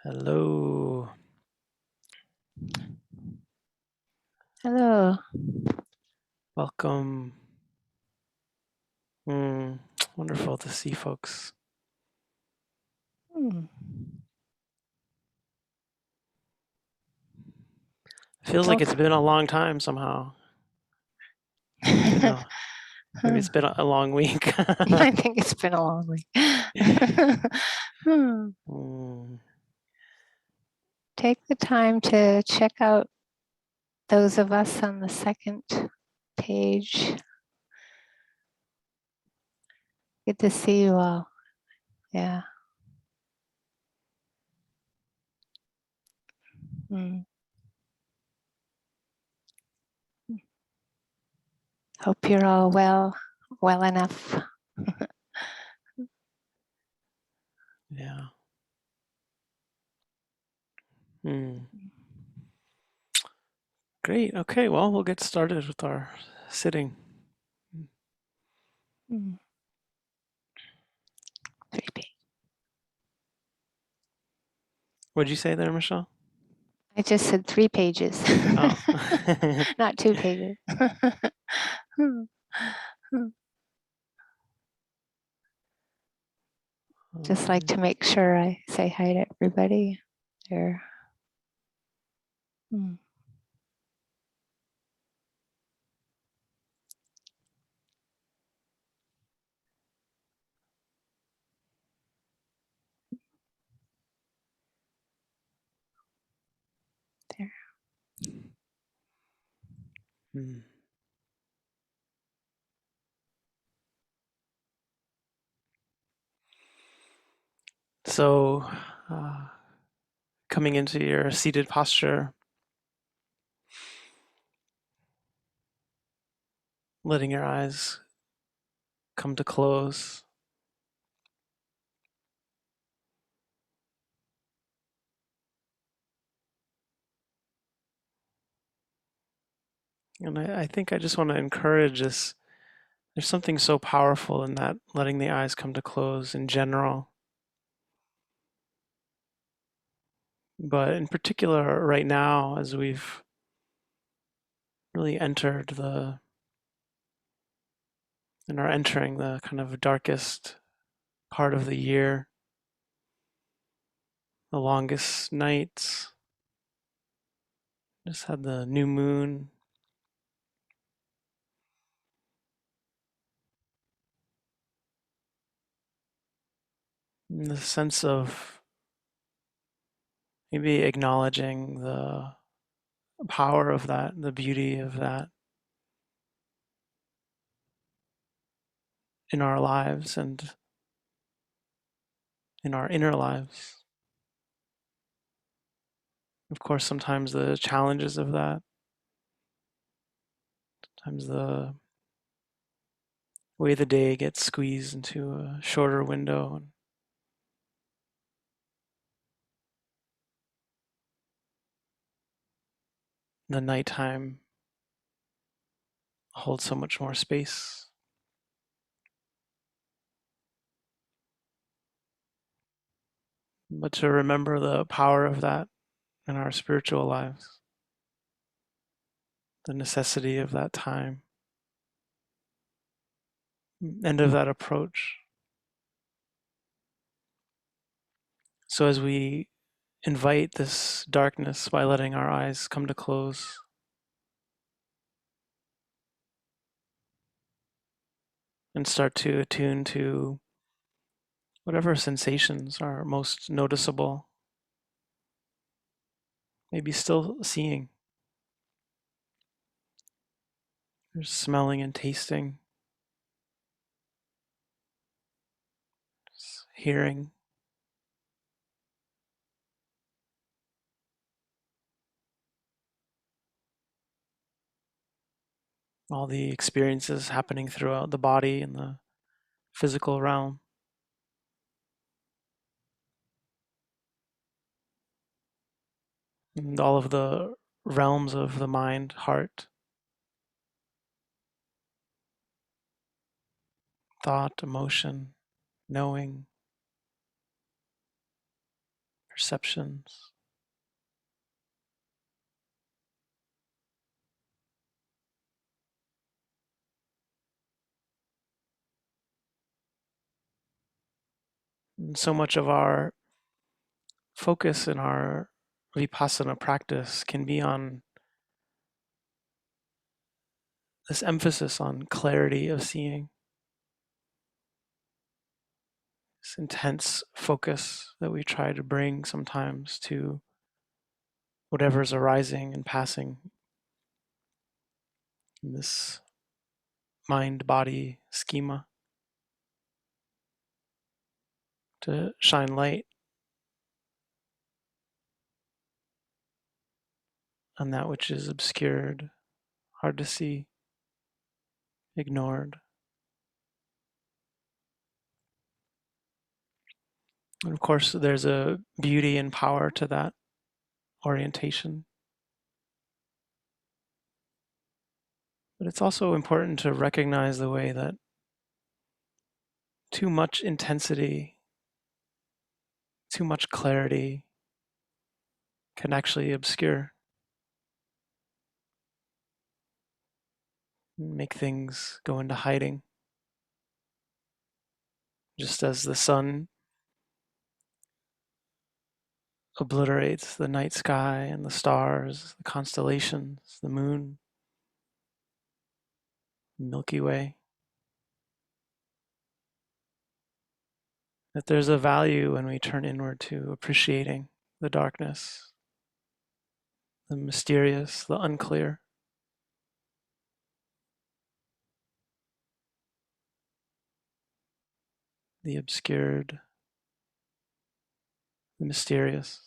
Hello. Hello. Welcome. Wonderful to see folks. Feels like it's been a long time somehow. Maybe it's been a long week. I think it's been a long week. Take the time to check out those of us on the second page. Good to see you all. Yeah. Hope you're all well enough. Yeah. Great. Okay, well, we'll get started with our sitting. What'd you say there, Michelle? I just said 3 pages. Oh. Not 2 pages. Just like to make sure I say hi to everybody there. There. So, coming into your seated posture, letting your eyes come to close. And I think I just want to encourage this. There's something so powerful in that, letting the eyes come to close in general. But in particular, right now, as we've really entered and are entering the kind of darkest part of the year, the longest nights, just had the new moon. And the sense of maybe acknowledging the power of that, the beauty of that in our lives and in our inner lives. Of course, sometimes the challenges of that, sometimes the way the day gets squeezed into a shorter window. And the nighttime holds so much more space. But to remember the power of that in our spiritual lives, the necessity of that time, and of that approach. So as we invite this darkness by letting our eyes come to close, and start to attune to whatever sensations are most noticeable, maybe still seeing, or smelling and tasting, hearing. All the experiences happening throughout the body and the physical realm. And all of the realms of the mind, heart, thought, emotion, knowing, perceptions. And so much of our focus in our Vipassana practice can be on this emphasis on clarity of seeing, this intense focus that we try to bring sometimes to whatever's arising and passing in this mind-body schema, to shine light on that which is obscured, hard to see, ignored. And of course, there's a beauty and power to that orientation. But it's also important to recognize the way that too much intensity, too much clarity can actually obscure, make things go into hiding. Just as the sun obliterates the night sky and the stars, the constellations, the moon, the Milky Way, that there's a value when we turn inward to appreciating the darkness, the mysterious, the unclear. The obscured, the mysterious.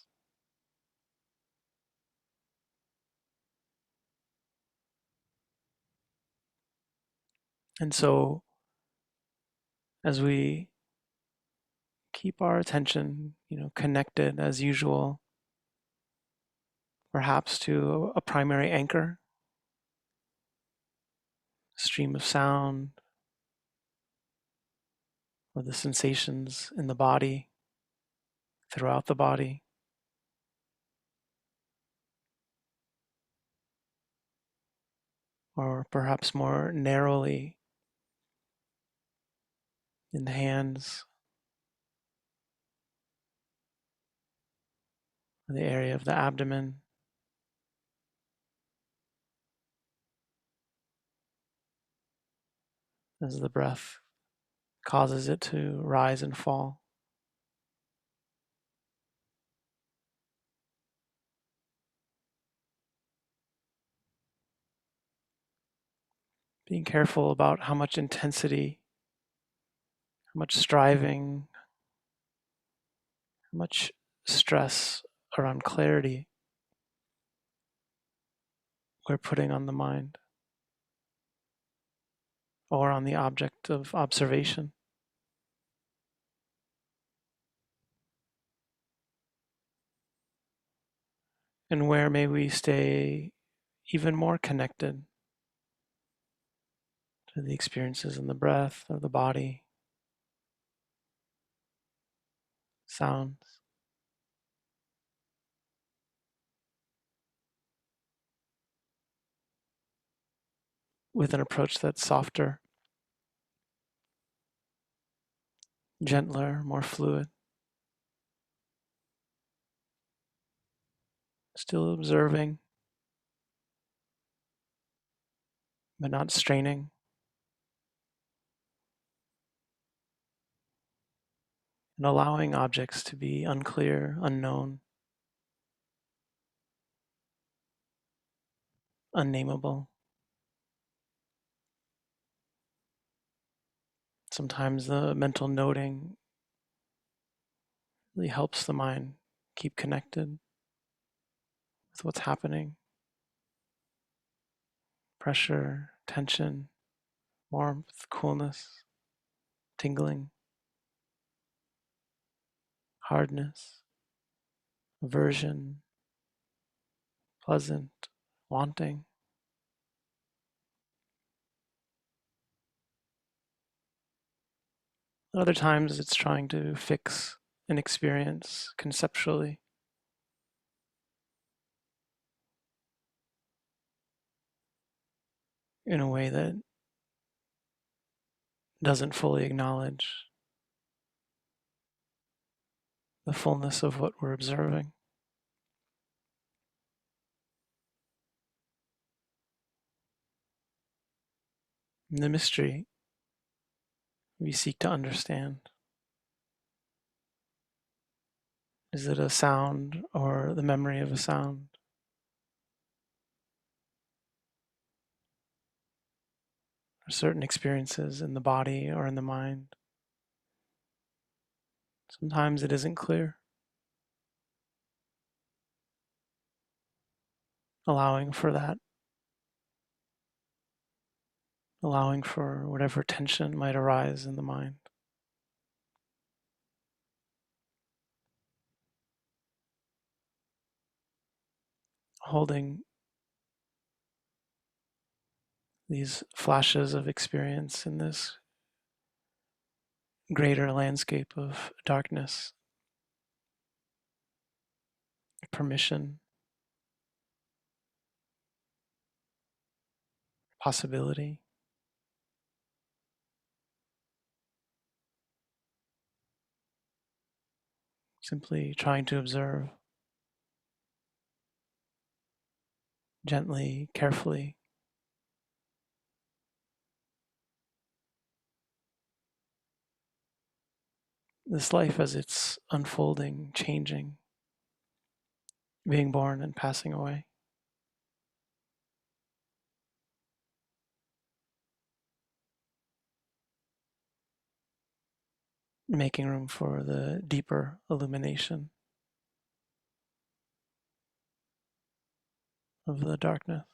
And so, as we keep our attention, connected as usual, perhaps to a primary anchor, stream of sound, or the sensations in the body, throughout the body, or perhaps more narrowly in the hands, or the area of the abdomen, as the breath causes it to rise and fall. Being careful about how much intensity, how much striving, how much stress around clarity we're putting on the mind or on the object of observation. And where may we stay even more connected to the experiences in the breath or the body, sounds, with an approach that's softer, gentler, more fluid, still observing, but not straining, and allowing objects to be unclear, unknown, unnameable. Sometimes the mental noting really helps the mind keep connected with what's happening. Pressure, tension, warmth, coolness, tingling, hardness, aversion, pleasant, wanting. Other times it's trying to fix an experience conceptually, in a way that doesn't fully acknowledge the fullness of what we're observing. And the mystery we seek to understand. Is it a sound or the memory of a sound? Or certain experiences in the body or in the mind? Sometimes it isn't clear. Allowing for that, allowing for whatever tension might arise in the mind. Holding these flashes of experience in this greater landscape of darkness, permission, possibility, simply trying to observe gently, carefully, this life as it's unfolding, changing, being born and passing away. Making room for the deeper illumination of the darkness.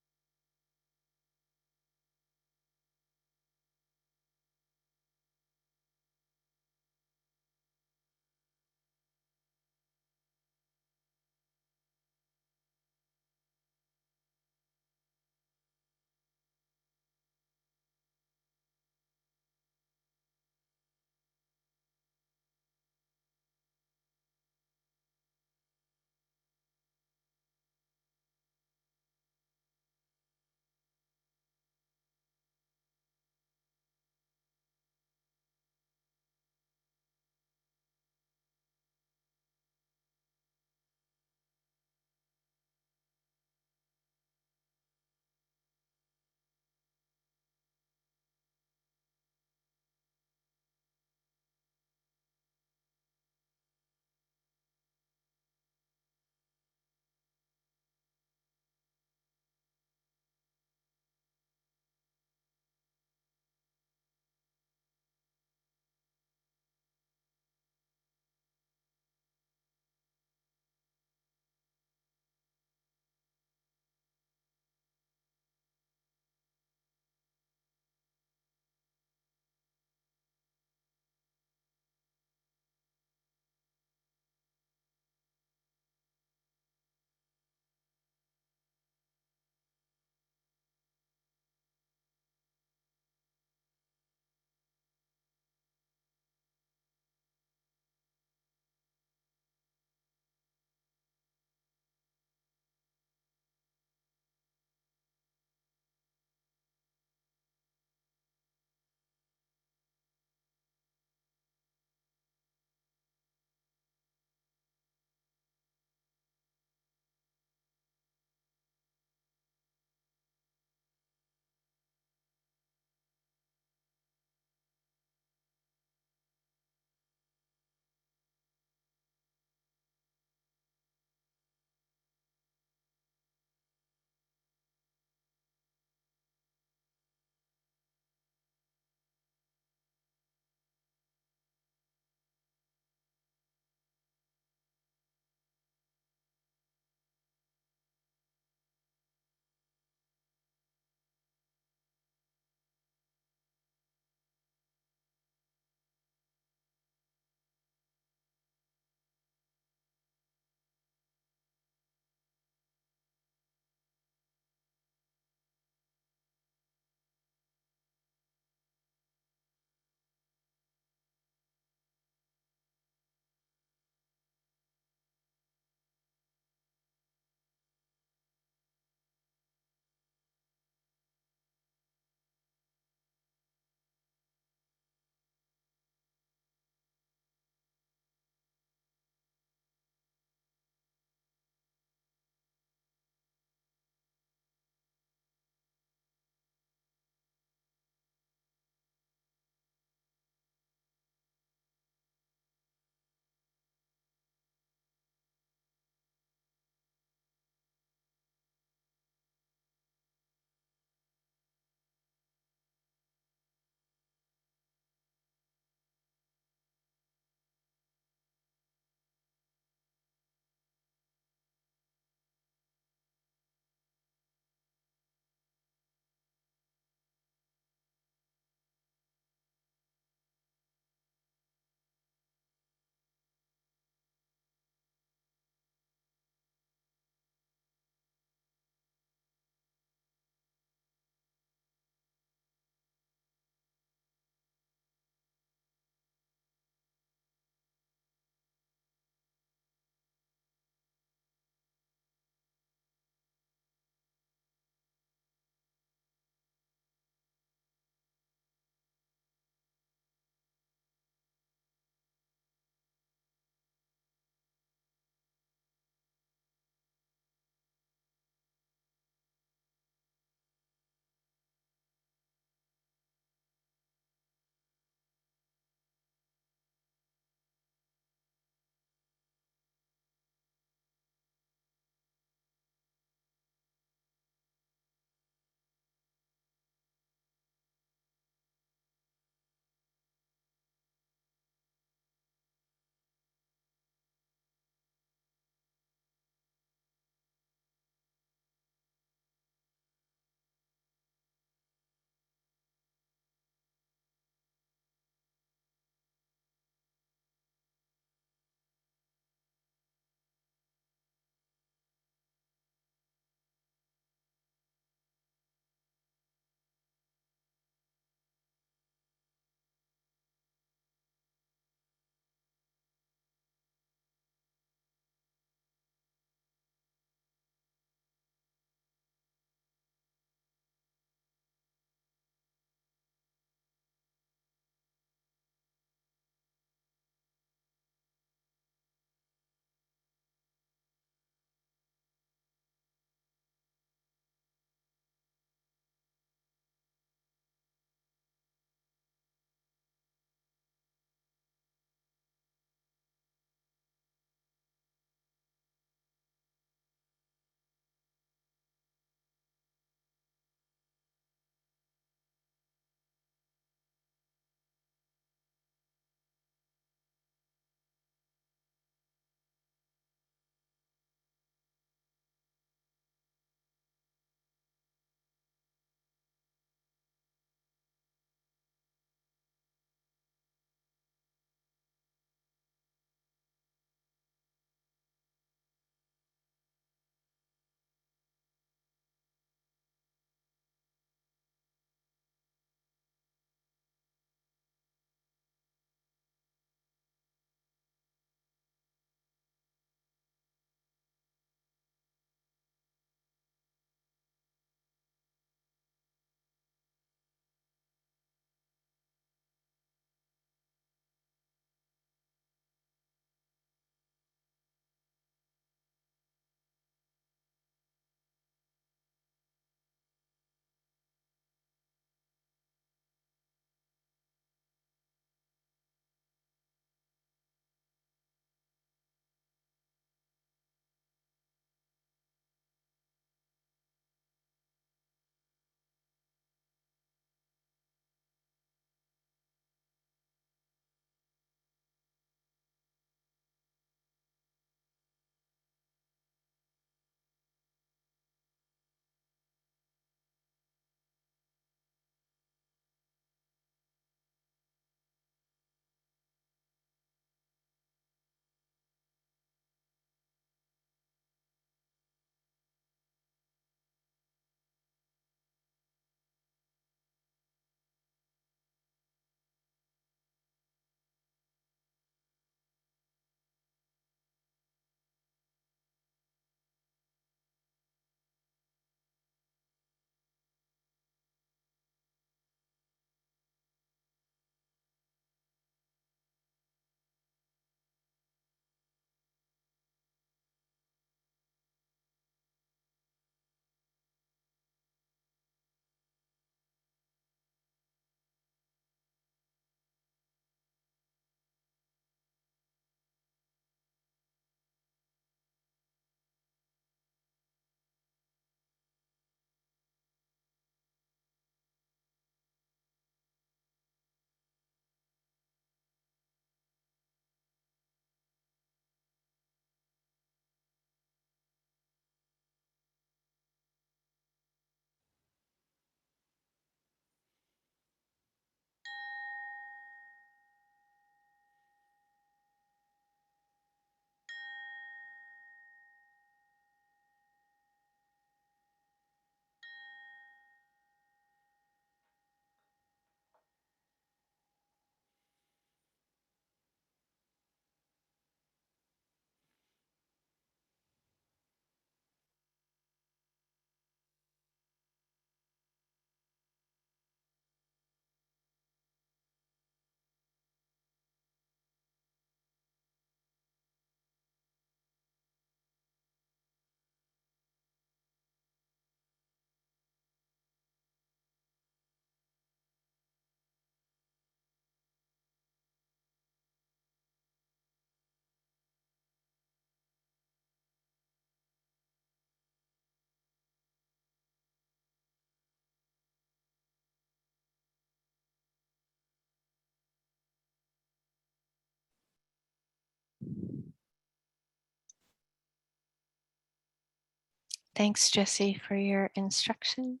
Thanks, Jessie, for your instructions.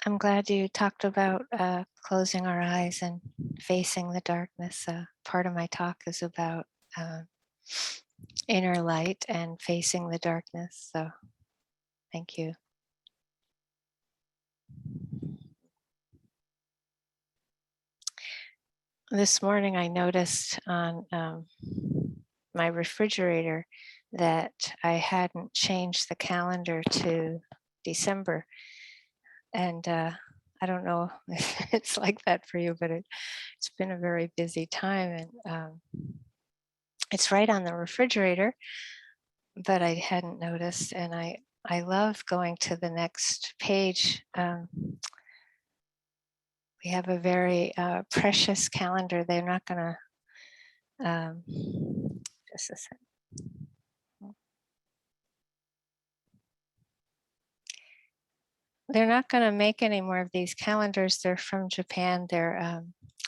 I'm glad you talked about closing our eyes and facing the darkness. Part of my talk is about inner light and facing the darkness. So thank you. This morning I noticed on my refrigerator that I hadn't changed the calendar to December. And I don't know if it's like that for you, but it's been a very busy time. And it's right on the refrigerator, but I hadn't noticed. And I love going to the next page. We have a very precious calendar. They're not going to, just a second. They're not going to make any more of these calendars. They're from Japan. They're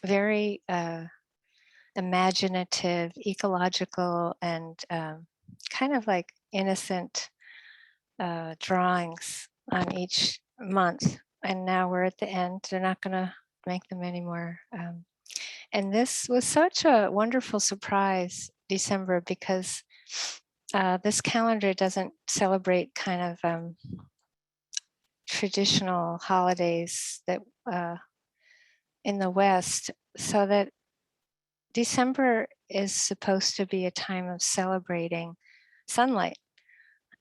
very imaginative, ecological, and kind of like innocent drawings on each month. And now we're at the end. They're not going to make them anymore. And this was such a wonderful surprise, December, because this calendar doesn't celebrate kind of traditional holidays that in the West, so that December is supposed to be a time of celebrating sunlight.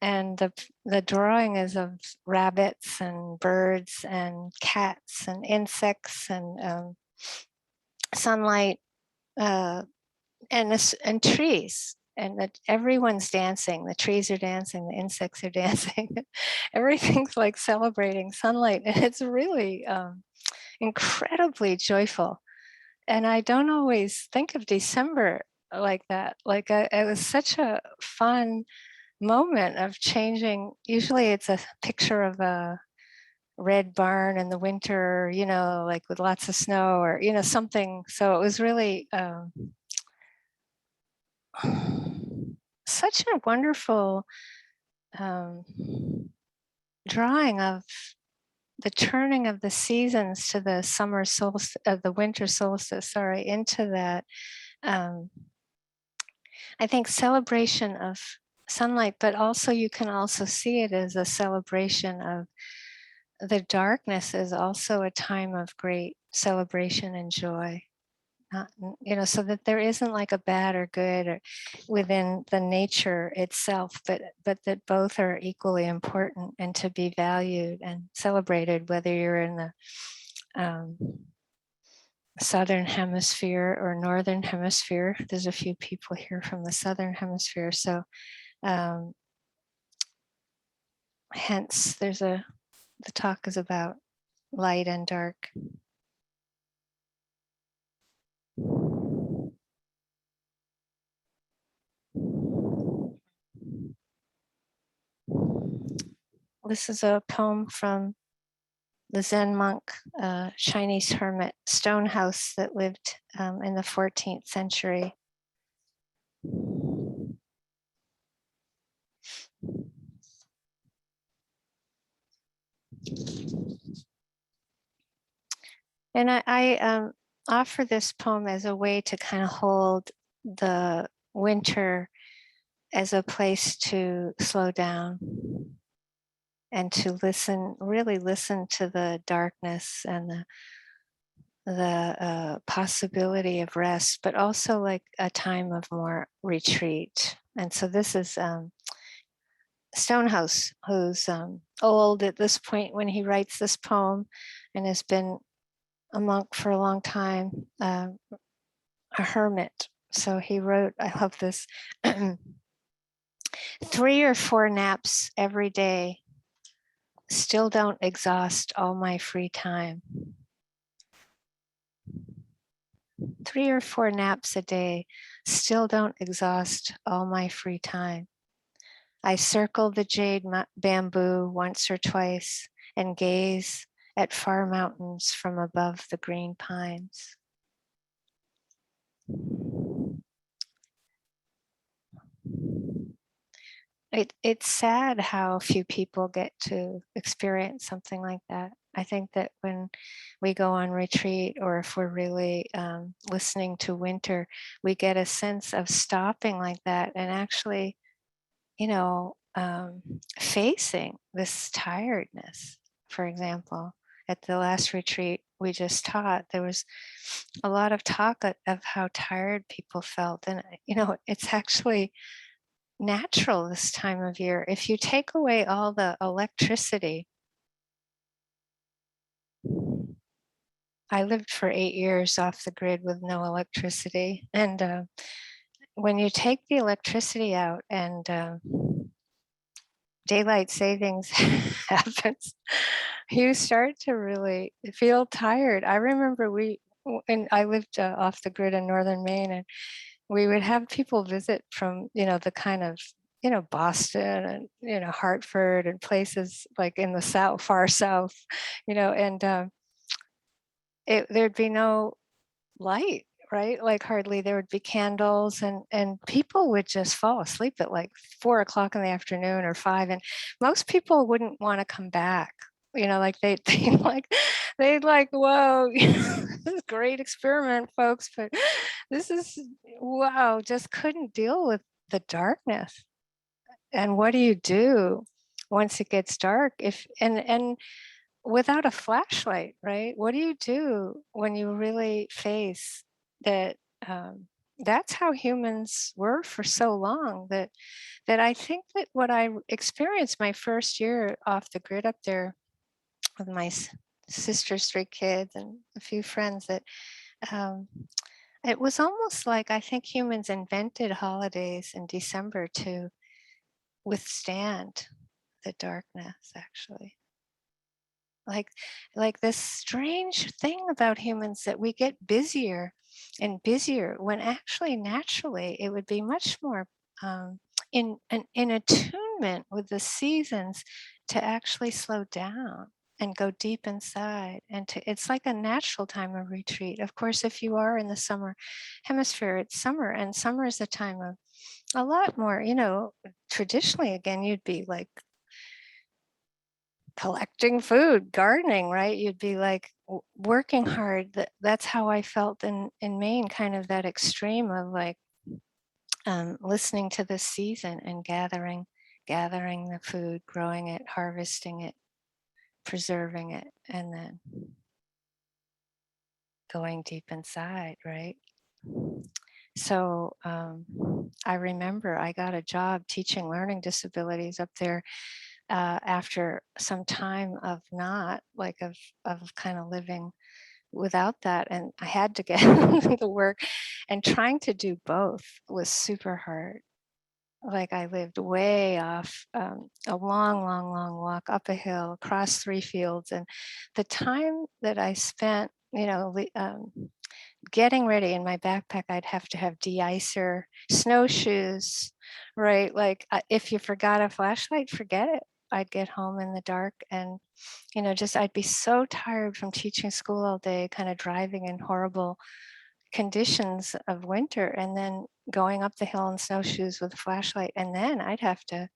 And the drawing is of rabbits and birds and cats and insects and sunlight and trees. And that everyone's dancing. The trees are dancing. The insects are dancing. Everything's like celebrating sunlight, and it's really incredibly joyful. And I don't always think of December like that. Like it was such a fun moment of changing. Usually it's a picture of a red barn in the winter, you know, like with lots of snow or, you know, something. So it was really such a wonderful drawing of the turning of the seasons to the summer solstice, the winter solstice, sorry, into that, I think, celebration of sunlight, but also you can also see it as a celebration of the darkness is also a time of great celebration and joy. You know, so that there isn't like a bad or good or within the nature itself, but that both are equally important and to be valued and celebrated, whether you're in the southern hemisphere or northern hemisphere. There's a few people here from the southern hemisphere, so hence the talk is about light and dark. This is a poem from the Zen monk, Chinese hermit, stone house that lived in the 14th century. And I offer this poem as a way to kind of hold the winter as a place to slow down and to listen, really listen to the darkness and the possibility of rest, but also like a time of more retreat. And so this is Stonehouse, who's old at this point when he writes this poem and has been a monk for a long time, a hermit. So he wrote, I love this, 3 or 4 naps every day still don't exhaust all my free time. 3 or 4 naps a day still don't exhaust all my free time. I circle the jade bamboo once or twice and gaze at far mountains from above the green pines. It's sad how few people get to experience something like that. I think that when we go on retreat, or if we're really listening to winter, we get a sense of stopping like that and actually, facing this tiredness. For example, at the last retreat we just taught, there was a lot of talk of how tired people felt. And, it's actually natural this time of year. If you take away all the electricity, I lived for 8 years off the grid with no electricity. And when you take the electricity out and daylight savings happens, you start to really feel tired. I remember and I lived off the grid in northern Maine, and we would have people visit from, the kind of, Boston and, Hartford and places like in the south, far south, and there'd be no light, right? Like hardly. There would be candles, and people would just fall asleep at like 4 o'clock in the afternoon or 5, and most people wouldn't want to come back. Like they'd like, whoa, this is a great experiment, folks, but this is, wow, just couldn't deal with the darkness. And what do you do once it gets dark? If and without a flashlight, right? What do you do when you really face that? That's how humans were for so long. That I think that what I experienced my first year off the grid up there with my sister's 3 kids and a few friends, that um, it was almost like I think humans invented holidays in December to withstand the darkness, actually. like like this strange thing about humans, that we get busier and busier when actually naturally it would be much more in attunement with the seasons, to actually slow down and go deep inside, and it's like a natural time of retreat. Of course, if you are in the summer hemisphere, it's summer, and summer is a time of a lot more, traditionally, again, you'd be like collecting food, gardening, right? You'd be like working hard. That's how I felt in Maine, kind of that extreme of like listening to the season and gathering the food, growing it, harvesting it, preserving it, and then going deep inside, right? So I remember I got a job teaching learning disabilities up there after some time of not like of kind of living without that, and I had to get the work, and trying to do both was super hard. Like I lived way off, a long walk up a hill, across 3 fields, and the time that I spent, getting ready in my backpack, I'd have to have de-icer, snowshoes, right? Like if you forgot a flashlight, forget it. I'd get home in the dark, and, just I'd be so tired from teaching school all day, kind of driving in horrible conditions of winter, and then going up the hill in snowshoes with a flashlight. And then I'd have to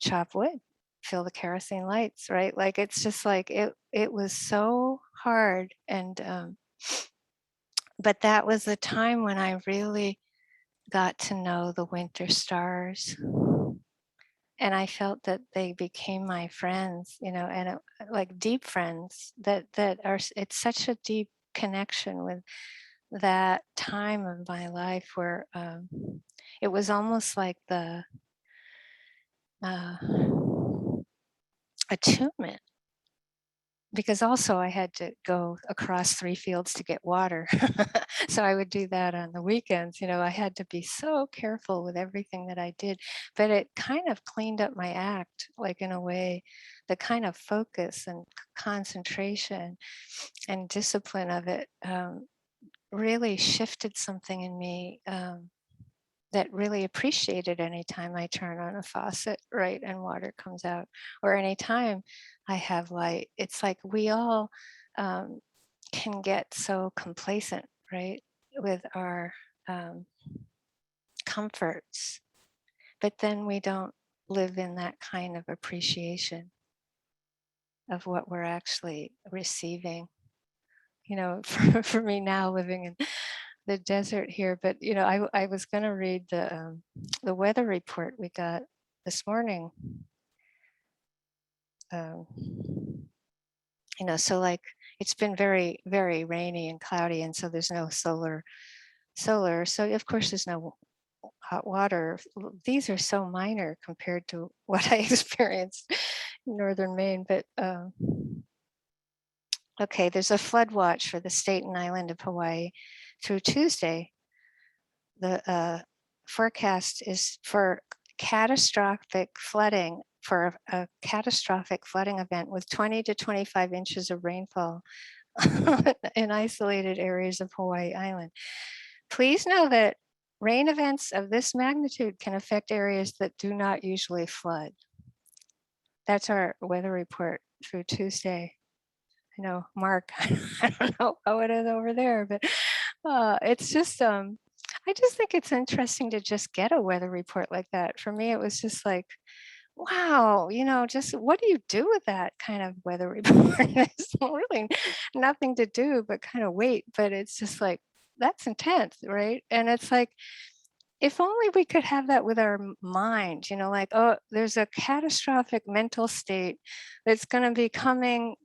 chop wood, fill the kerosene lights, right? Like it's just like it was so hard. And but that was the time when I really got to know the winter stars, and I felt that they became my friends, and like deep friends, that are, it's such a deep connection with that time of my life where it was almost like the uh, attunement, because also I had to go across 3 fields to get water. So I would do that on the weekends. I had to be so careful with everything that I did, but it kind of cleaned up my act, like in a way, the kind of focus and concentration and discipline of it really shifted something in me. That really appreciated any time I turn on a faucet, right, and water comes out, or any time I have light. It's like we all um, can get so complacent, right, with our um, comforts. but then we don't live in that kind of appreciation of what we're actually receiving. For me now living in the desert here, but I was going to read the weather report we got this morning. Um, so like it's been very, very rainy and cloudy, and so there's no solar. So of course there's no hot water. These are so minor compared to what I experienced in northern Maine. But okay, there's a flood watch for the state and island of Hawaii through Tuesday. The forecast is for catastrophic flooding, for a catastrophic flooding event with 20 to 25 inches of rainfall in isolated areas of Hawaii Island. Please know that rain events of this magnitude can affect areas that do not usually flood. That's our weather report through Tuesday. I know, Mark, I don't know how it is over there, but it's just, I just think it's interesting to just get a weather report like that. For me, it was just like, wow, just what do you do with that kind of weather report? There's really nothing to do but kind of wait, but it's just like, that's intense, right? And it's like, if only we could have that with our mind, like, oh, there's a catastrophic mental state that's going to be coming,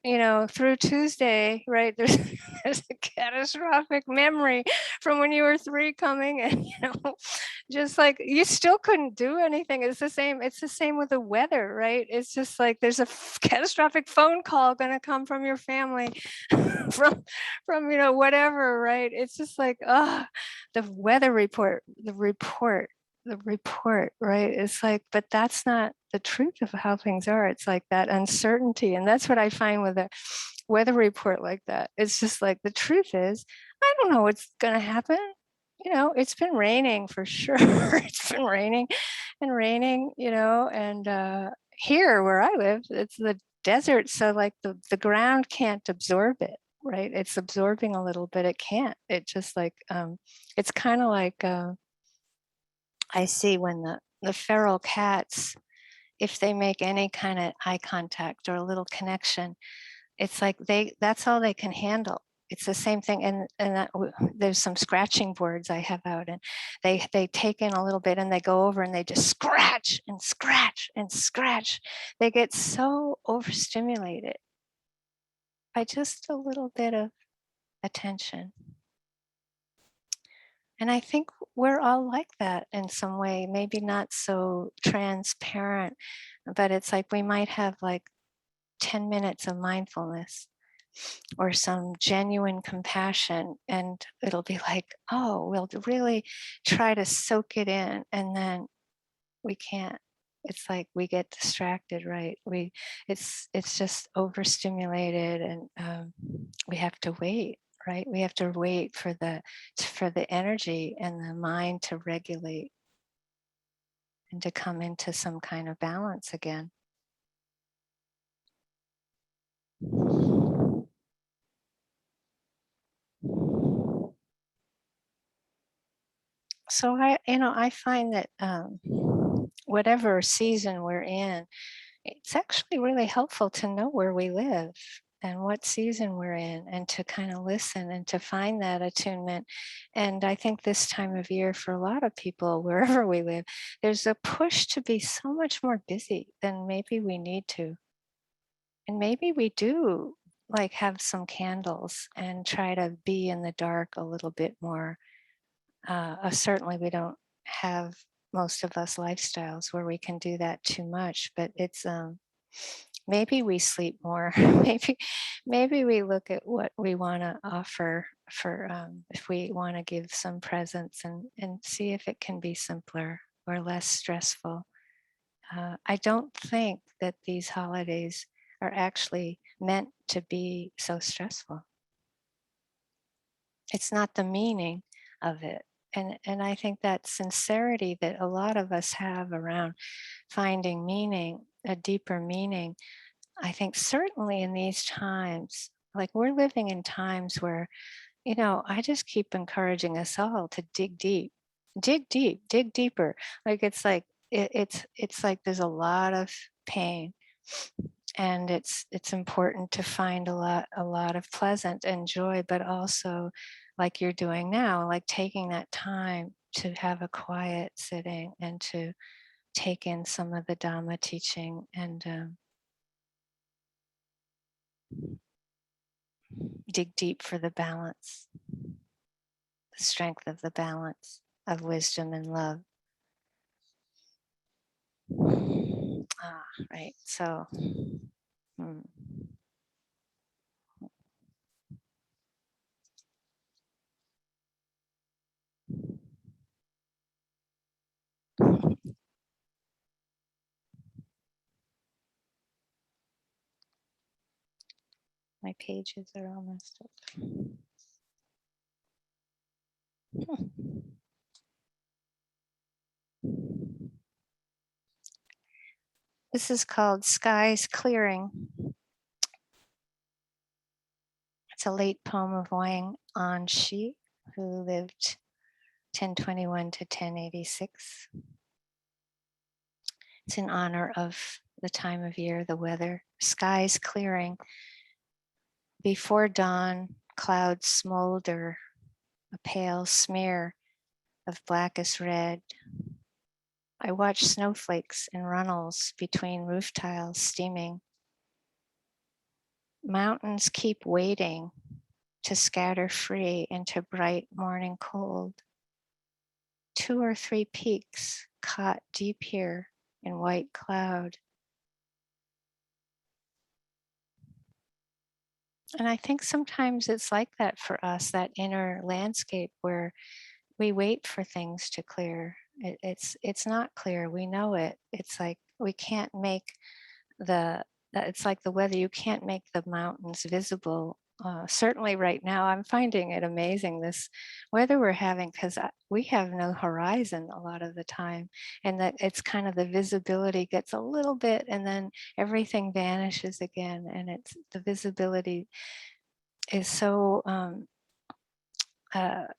through Tuesday, right? There's a catastrophic memory from when you were 3 coming, and just like you still couldn't do anything. It's the same. It's the same with the weather, right? It's just like there's a catastrophic phone call going to come from your family, from whatever, right? It's just like, the weather report, the report, right? It's like, but that's not the truth of how things are. It's like that uncertainty. And that's what I find with a weather report like that. It's just like, the truth is, I don't know what's going to happen. It's been raining for sure. It's been raining and raining, and here where I live, it's the desert. So like the ground can't absorb it, right? It's absorbing a little bit. It can't. It just like, it's kind of like, I see when the feral cats, if they make any kind of eye contact or a little connection, it's like that's all they can handle. It's the same thing. And there's some scratching boards I have out, and they take in a little bit and they go over and they just scratch and scratch and scratch. They get so overstimulated by just a little bit of attention. And I think we're all like that in some way, maybe not so transparent, but it's like we might have like 10 minutes of mindfulness or some genuine compassion, and it'll be like, oh, we'll really try to soak it in, and then we can't. It's like we get distracted, right? It's just overstimulated, and we have to wait, right? We have to wait for the energy and the mind to regulate and to come into some kind of balance again. So I find that whatever season we're in, it's actually really helpful to know where we live and what season we're in, and to kind of listen and to find that attunement. And I think this time of year, for a lot of people, wherever we live, there's a push to be so much more busy than maybe we need to. And maybe we do like have some candles and try to be in the dark a little bit more. Certainly we don't have, most of us, lifestyles where we can do that too much, but it's maybe we sleep more. maybe we look at what we want to offer for, if we want to give some presence, and see if it can be simpler or less stressful. I don't think that these holidays are actually meant to be so stressful. It's not the meaning of it. And I think that sincerity that a lot of us have around finding meaning, a deeper meaning, I think certainly in these times, like we're living in times where, I just keep encouraging us all to dig deep, dig deep, dig deeper. Like it's like, it's like there's a lot of pain, and it's important to find a lot of pleasant and joy, but also like you're doing now, like taking that time to have a quiet sitting and to take in some of the Dhamma teaching and dig deep for the balance, the strength of the balance of wisdom and love. Right. So, my pages are all messed up. This is called Skies Clearing. It's a late poem of Wang Anshi, who lived 1021 to 1086. It's in honor of the time of year, the weather. Skies clearing. Before dawn, clouds smolder, a pale smear of blackest red. I watch snowflakes in runnels between roof tiles steaming. Mountains keep waiting to scatter free into bright morning cold. 2 or 3 peaks caught deep here in white cloud. And I think sometimes it's like that for us, that inner landscape where we wait for things to clear. It's not clear. We know it. It's like we can't make it's like the weather. You can't make the mountains visible. Certainly right now, I'm finding it amazing, this weather we're having, because we have no horizon a lot of the time. And that it's kind of the visibility gets a little bit and then everything vanishes again. And it's the visibility is so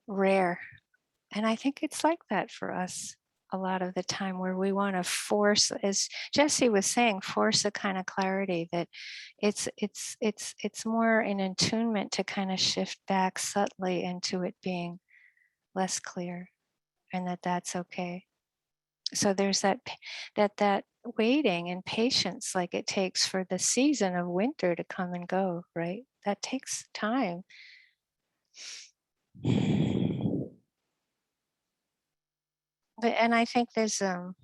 rare. And I think it's like that for us a lot of the time, where we want to force, as Jesse was saying, force a kind of clarity that it's more in attunement to kind of shift back subtly into it being less clear, and that's okay. So there's that waiting and patience, like it takes for the season of winter to come and go, right? That takes time. And I think there's I'll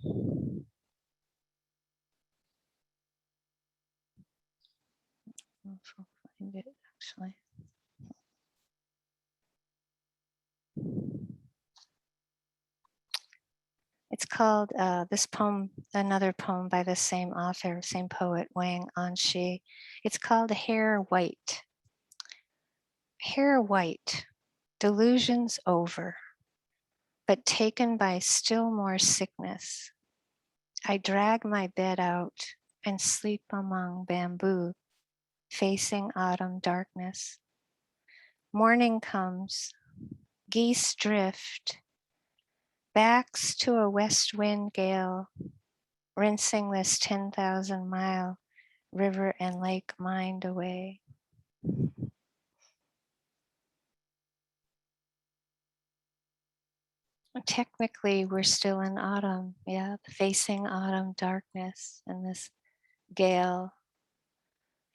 find it actually. It's called this poem, another poem by the same author, same poet, Wang Anshi. It's called Hair White. Hair white, delusions over, but taken by still more sickness. I drag my bed out and sleep among bamboo, facing autumn darkness. Morning comes, geese drift, backs to a west wind gale, rinsing this 10,000-mile river and lake mind away. Technically, we're still in autumn, yeah, facing autumn darkness, and this gale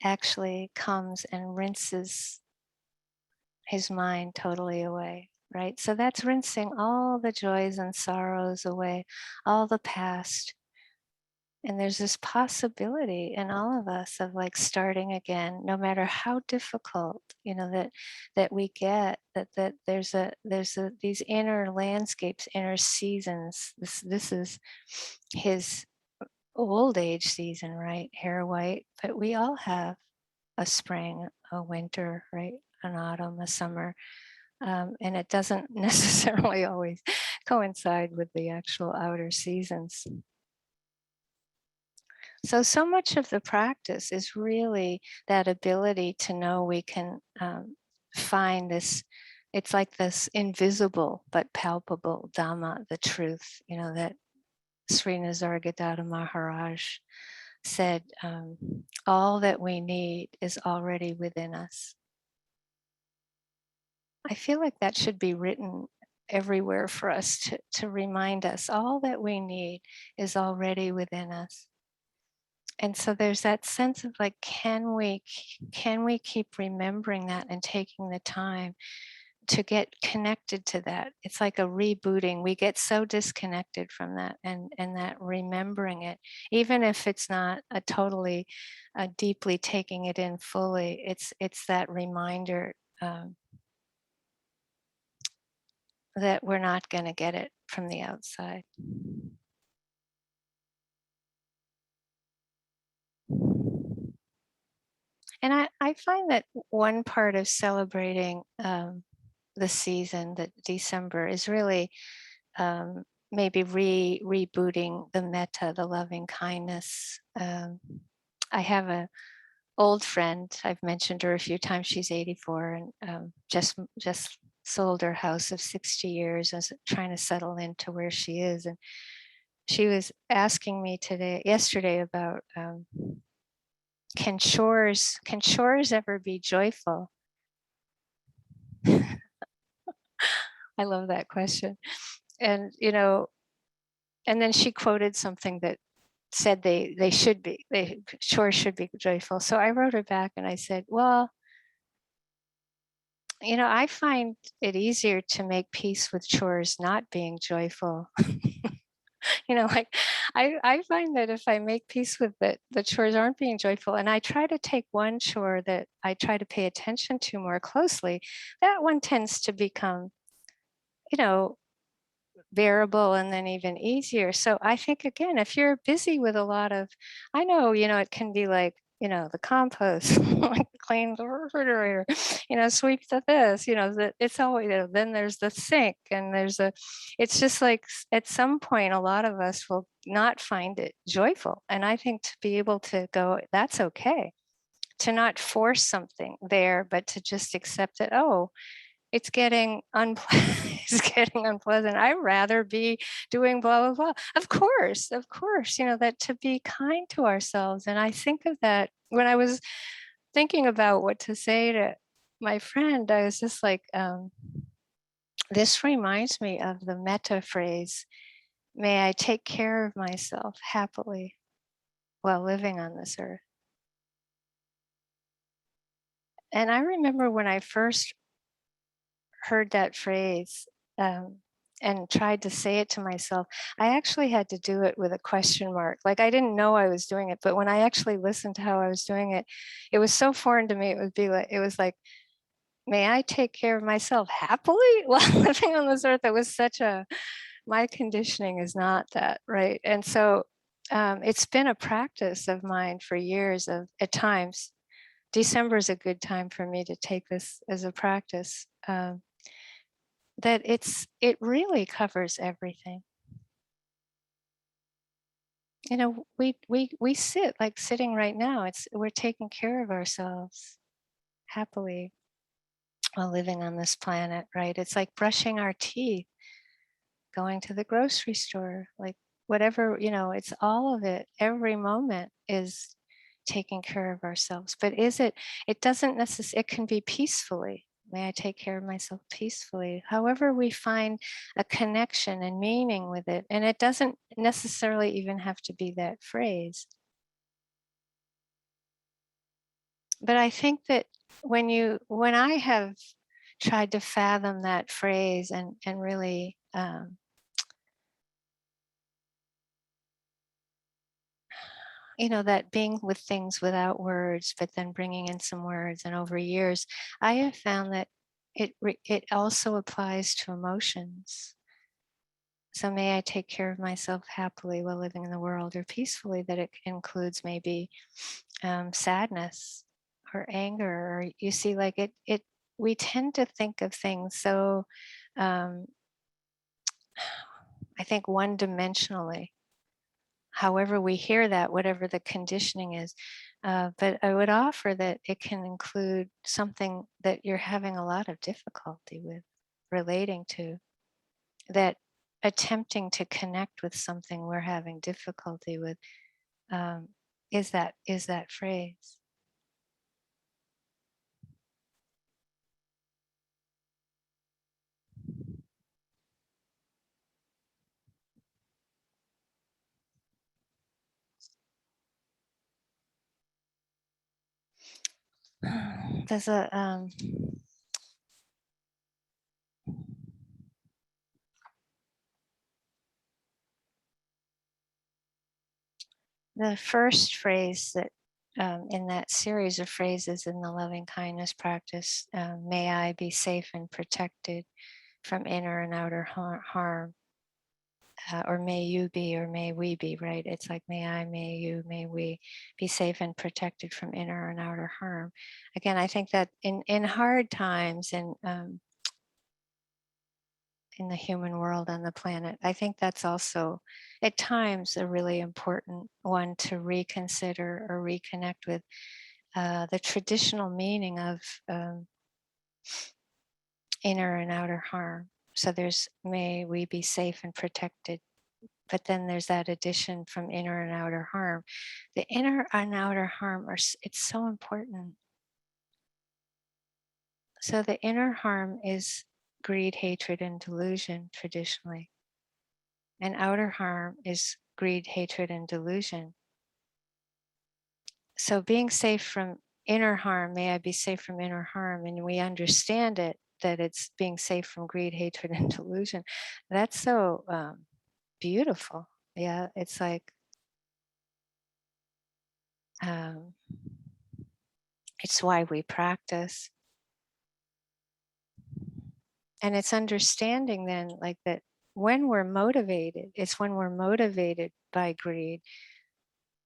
actually comes and rinses his mind totally away, right? So that's rinsing all the joys and sorrows away, all the past. And there's this possibility in all of us of like starting again, no matter how difficult, that we get, that there's these inner landscapes, inner seasons. This is his old age season, right? Hair white, but we all have a spring, a winter, right? An autumn, a summer. And it doesn't necessarily always coincide with the actual outer seasons. So much of the practice is really that ability to know we can find this, it's like this invisible but palpable Dhamma, the truth, that Sri Nisargadatta Maharaj said, all that we need is already within us. I feel like that should be written everywhere for us to remind us all that we need is already within us. And so there's that sense of like, can we keep remembering that and taking the time to get connected to that? It's like a rebooting. We get so disconnected from that, and that remembering it, even if it's not a totally deeply taking it in fully, it's that reminder that we're not going to get it from the outside. And I find that one part of celebrating the season, that December, is really maybe rebooting the metta, the loving kindness. I have a old friend. I've mentioned her a few times. She's 84 and just sold her house of 60 years and is trying to settle into where she is. And she was asking me yesterday about can chores ever be joyful? I love that question. And and then she quoted something that said chores should be joyful. So I wrote her back and I said, well, I find it easier to make peace with chores not being joyful. Like I find that if I make peace with it, the chores aren't being joyful, and I try to take one chore that I try to pay attention to more closely, that one tends to become, bearable and then even easier. So I think, again, if you're busy with a lot of, I know, it can be like, the compost, like clean the refrigerator, sweep the this, that it's always, then there's the sink and it's just like at some point, a lot of us will not find it joyful. And I think to be able to go, that's okay, to not force something there, but to just accept it. Oh, it's getting unpleasant. It's getting unpleasant. I'd rather be doing blah, blah, blah. Of course, that to be kind to ourselves. And I think of that when I was thinking about what to say to my friend, I was just like, this reminds me of the metta phrase, may I take care of myself happily while living on this earth. And I remember when I first heard that phrase and tried to say it to myself, I actually had to do it with a question mark. Like I didn't know I was doing it, but when I actually listened to how I was doing it, it was so foreign to me. It was like, may I take care of myself happily while living on this earth? It was my conditioning is not that, right? And so it's been a practice of mine for years at times. December is a good time for me to take this as a practice. That it really covers everything. We sit like sitting right now. We're taking care of ourselves happily while living on this planet, right? It's like brushing our teeth, going to the grocery store, like whatever, it's all of it. Every moment is taking care of ourselves. But it doesn't necessarily, it can be peacefully. May I take care of myself peacefully? However, we find a connection and meaning with it. And it doesn't necessarily even have to be that phrase. But I think that when I have tried to fathom that phrase and really that being with things without words, but then bringing in some words, and over years, I have found that it also applies to emotions. So may I take care of myself happily while living in the world, or peacefully, that it includes maybe sadness or anger, or you see, like we tend to think of things so, I think, one-dimensionally. However we hear that, whatever the conditioning is. But I would offer that it can include something that you're having a lot of difficulty with relating to, that attempting to connect with something we're having difficulty with, is that phrase. There's a the first phrase that in that series of phrases in the loving kindness practice, may I be safe and protected from inner and outer harm, or may you be, or may we be, right? It's like may I, may you, may we be safe and protected from inner and outer harm. Again, I think that in hard times in the human world on the planet, I think that's also at times a really important one to reconsider or reconnect with the traditional meaning of inner and outer harm. So there's may we be safe and protected, but then there's that addition from inner and outer harm. The inner and outer harm it's so important. So the inner harm is greed, hatred, and delusion traditionally. And outer harm is greed, hatred, and delusion. So being safe from inner harm, may I be safe from inner harm, and we understand it, that it's being safe from greed, hatred, and delusion. That's so beautiful. Yeah, it's like it's why we practice. And it's understanding then, like that when we're motivated, it's when we're motivated by greed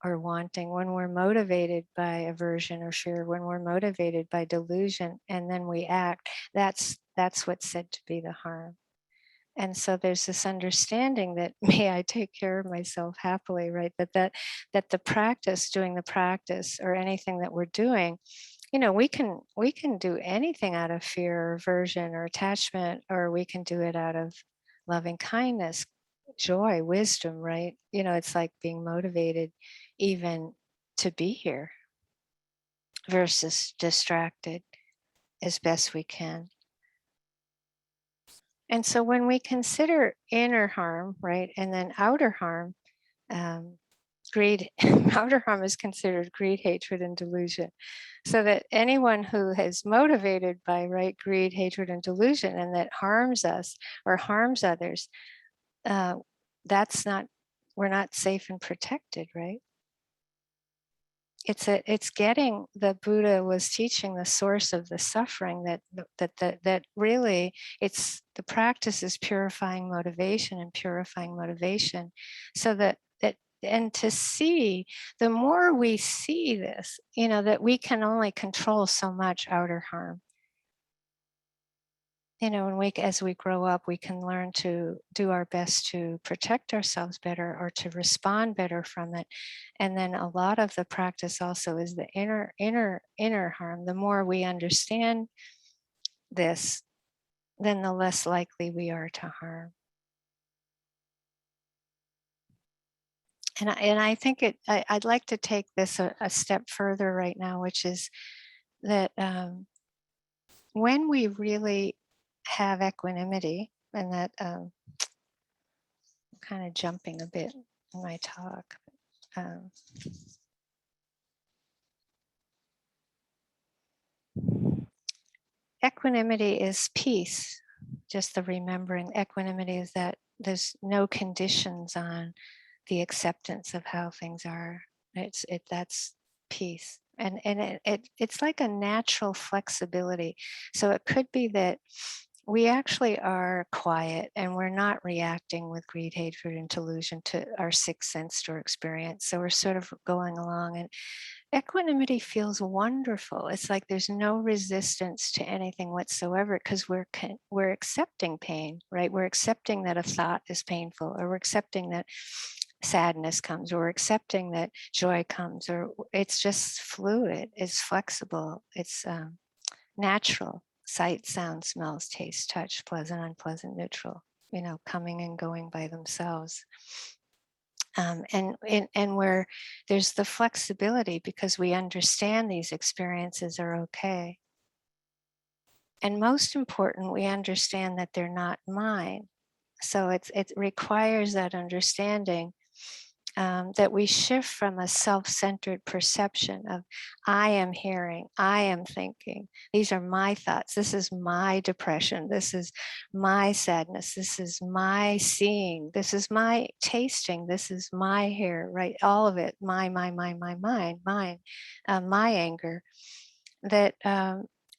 or wanting, when we're motivated by aversion or fear, when we're motivated by delusion, and then we act, that's what's said to be the harm. And so there's this understanding that may I take care of myself happily, right? That the practice, doing the practice or anything that we're doing, we can do anything out of fear or aversion or attachment, or we can do it out of loving kindness, joy, wisdom, right? It's like being motivated even to be here versus distracted as best we can. And so when we consider inner harm, right, and then outer harm, greed, outer harm is considered greed, hatred, and delusion. So that anyone who is motivated by right greed, hatred, and delusion, and that harms us or harms others, we're not safe and protected, right? It's getting, the Buddha was teaching the source of the suffering, that really it's the practice is purifying motivation and purifying motivation, so that and to see, the more we see this, that we can only control so much outer harm. As we grow up, we can learn to do our best to protect ourselves better or to respond better from it. And then a lot of the practice also is the inner harm. The more we understand this, then the less likely we are to harm. And I think I'd like to take this a step further right now, which is that when we really have equanimity, and that kind of jumping a bit in my talk. Equanimity is peace, just the remembering. Equanimity is that there's no conditions on the acceptance of how things are. That's peace. And it's like a natural flexibility. So it could be that we actually are quiet and we're not reacting with greed, hatred, and delusion to our sixth sense or experience. So we're sort of going along, and equanimity feels wonderful. It's like there's no resistance to anything whatsoever, because we're accepting pain, right? We're accepting that a thought is painful, or we're accepting that sadness comes, or we're accepting that joy comes, or it's just fluid, it's flexible, it's natural. Sight, sound, smells, taste, touch, pleasant, unpleasant, neutral. coming and going by themselves. And where there's the flexibility because we understand these experiences are okay. And most important, we understand that they're not mine. So it requires that understanding that we shift from a self-centered perception of I am hearing, I am thinking, these are my thoughts, this is my depression, this is my sadness, this is my seeing, this is my tasting, this is my hair, right? All of it, mine, my anger. That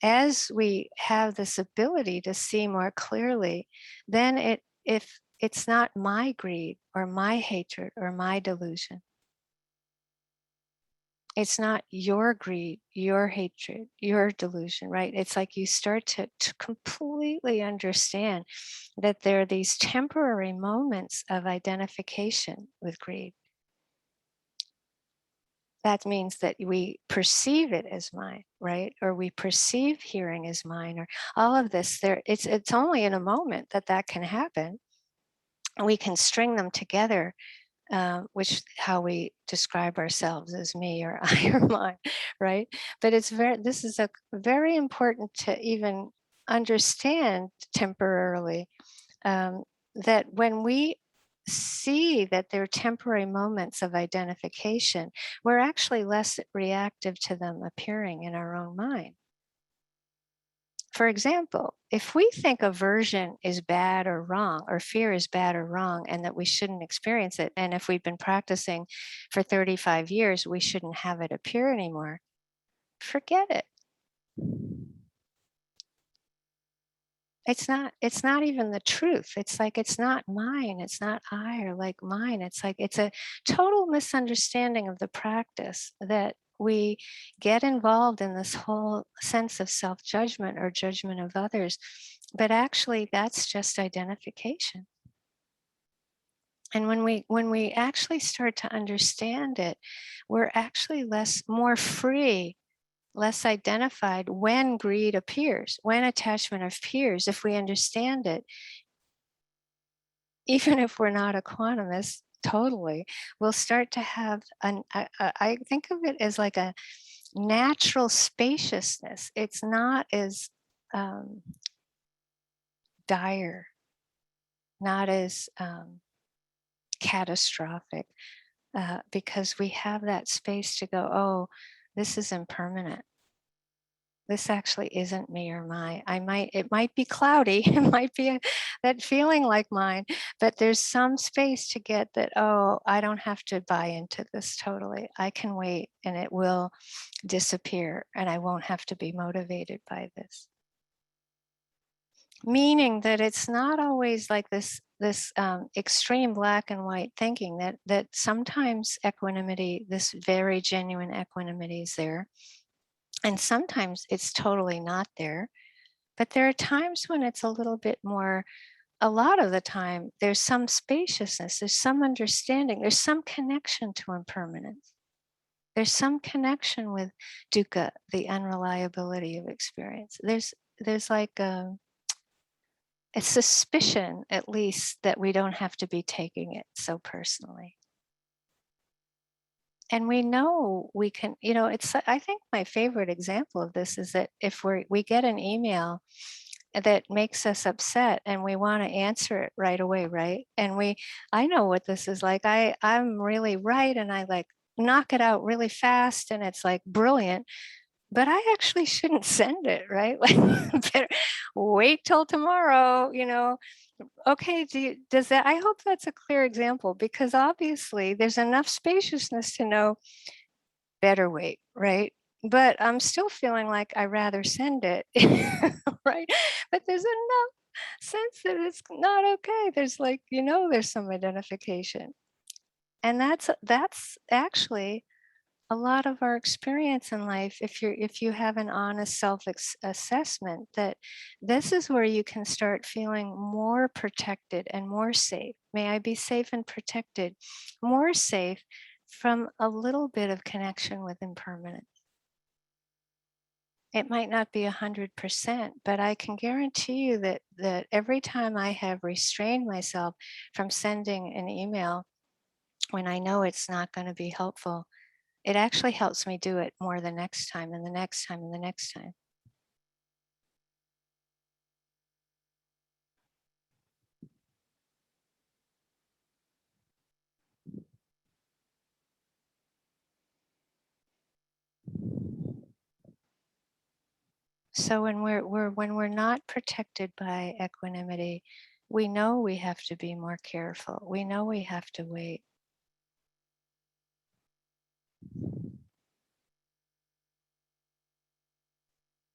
as we have this ability to see more clearly, then if it's not my greed or my hatred or my delusion. It's not your greed, your hatred, your delusion, right? It's like you start to completely understand that there are these temporary moments of identification with greed. That means that we perceive it as mine, right? Or we perceive hearing as mine, or all of this. It's only in a moment that can happen. We can string them together, which how we describe ourselves as me or I or mine, right? But this is a very important to even understand temporarily, that when we see that they're temporary moments of identification, we're actually less reactive to them appearing in our own mind. For example, if we think aversion is bad or wrong, or fear is bad or wrong, and that we shouldn't experience it, and if we've been practicing for 35 years, we shouldn't have it appear anymore, forget it. It's not even the truth. It's like it's not mine. It's not I or like mine. It's like it's a total misunderstanding of the practice that we get involved in this whole sense of self-judgment or judgment of others. But actually that's just identification. And when we actually start to understand it, we're actually more free, less identified when greed appears, when attachment appears. If we understand it, even if we're not equanimous totally, we'll start to have I think of it as like a natural spaciousness. It's not as dire, not as catastrophic, because we have that space to go, oh, this is impermanent. This actually isn't me or mine. It might be cloudy, it might be that feeling like mine, but there's some space to get that, oh, I don't have to buy into this totally. I can wait and it will disappear and I won't have to be motivated by this. Meaning that it's not always like this extreme black and white thinking, that sometimes equanimity, this very genuine equanimity is there. And sometimes it's totally not there. But there are times when it's a little bit more, a lot of the time, there's some spaciousness, there's some understanding, there's some connection to impermanence. There's some connection with dukkha, the unreliability of experience. There's like a suspicion, at least, that we don't have to be taking it so personally. And we know we can, it's, I think my favorite example of this is that if we get an email that makes us upset and we want to answer it right away, right? And I know what this is like. I'm really right and I like knock it out really fast and it's like brilliant, but I actually shouldn't send it, right? Like better wait till tomorrow, Okay, does that, I hope that's a clear example, because obviously there's enough spaciousness to know better wait, right? But I'm still feeling like I rather send it, right? But there's enough sense that it's not okay. There's like, there's some identification. And that's actually a lot of our experience in life. If you have an honest self-assessment, that this is where you can start feeling more protected and more safe. May I be safe and protected, more safe from a little bit of connection with impermanence. It might not be 100%, but I can guarantee you that every time I have restrained myself from sending an email when I know it's not going to be helpful, it actually helps me do it more the next time and the next time and the next time. So when we're not protected by equanimity, we know we have to be more careful. We know we have to wait.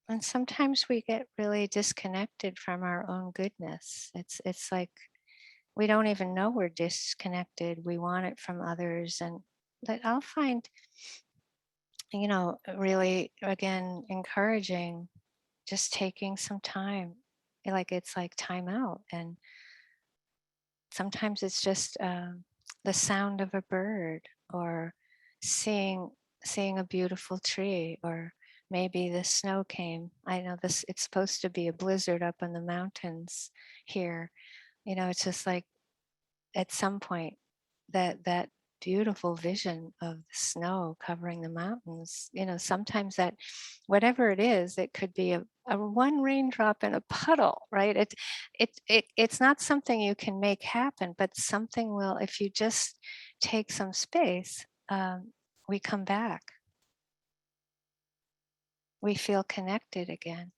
And sometimes we get really disconnected from our own goodness. It's like we don't even know we're disconnected. We want it from others. And that I'll find, really again encouraging just taking some time. Like it's like time out. And sometimes it's just the sound of a bird, or seeing seeing a beautiful tree, or maybe the snow came. I know this, it's supposed to be a blizzard up in the mountains here. It's just like at some point that beautiful vision of the snow covering the mountains, sometimes that whatever it is, it could be a one raindrop in a puddle, right? It's not something you can make happen, but something will, if you just take some space. We come back, we feel connected again.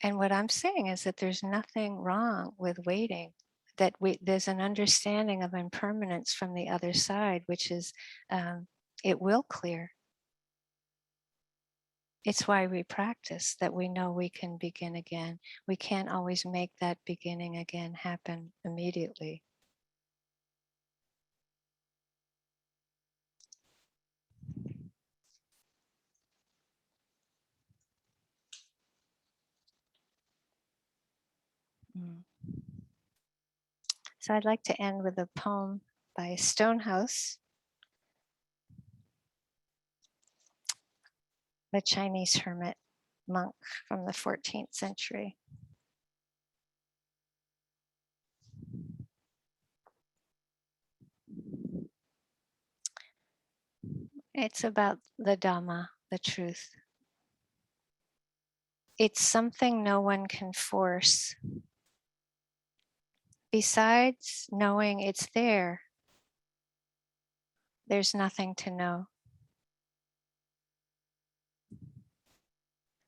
And what I'm saying is that there's nothing wrong with waiting, that there's an understanding of impermanence from the other side, which is it will clear. It's why we practice, that we know we can begin again. We can't always make that beginning again happen immediately. Mm. So I'd like to end with a poem by Stonehouse, the Chinese hermit monk from the 14th century. It's about the Dhamma, the truth. It's something no one can force. Besides knowing it's there, there's nothing to know.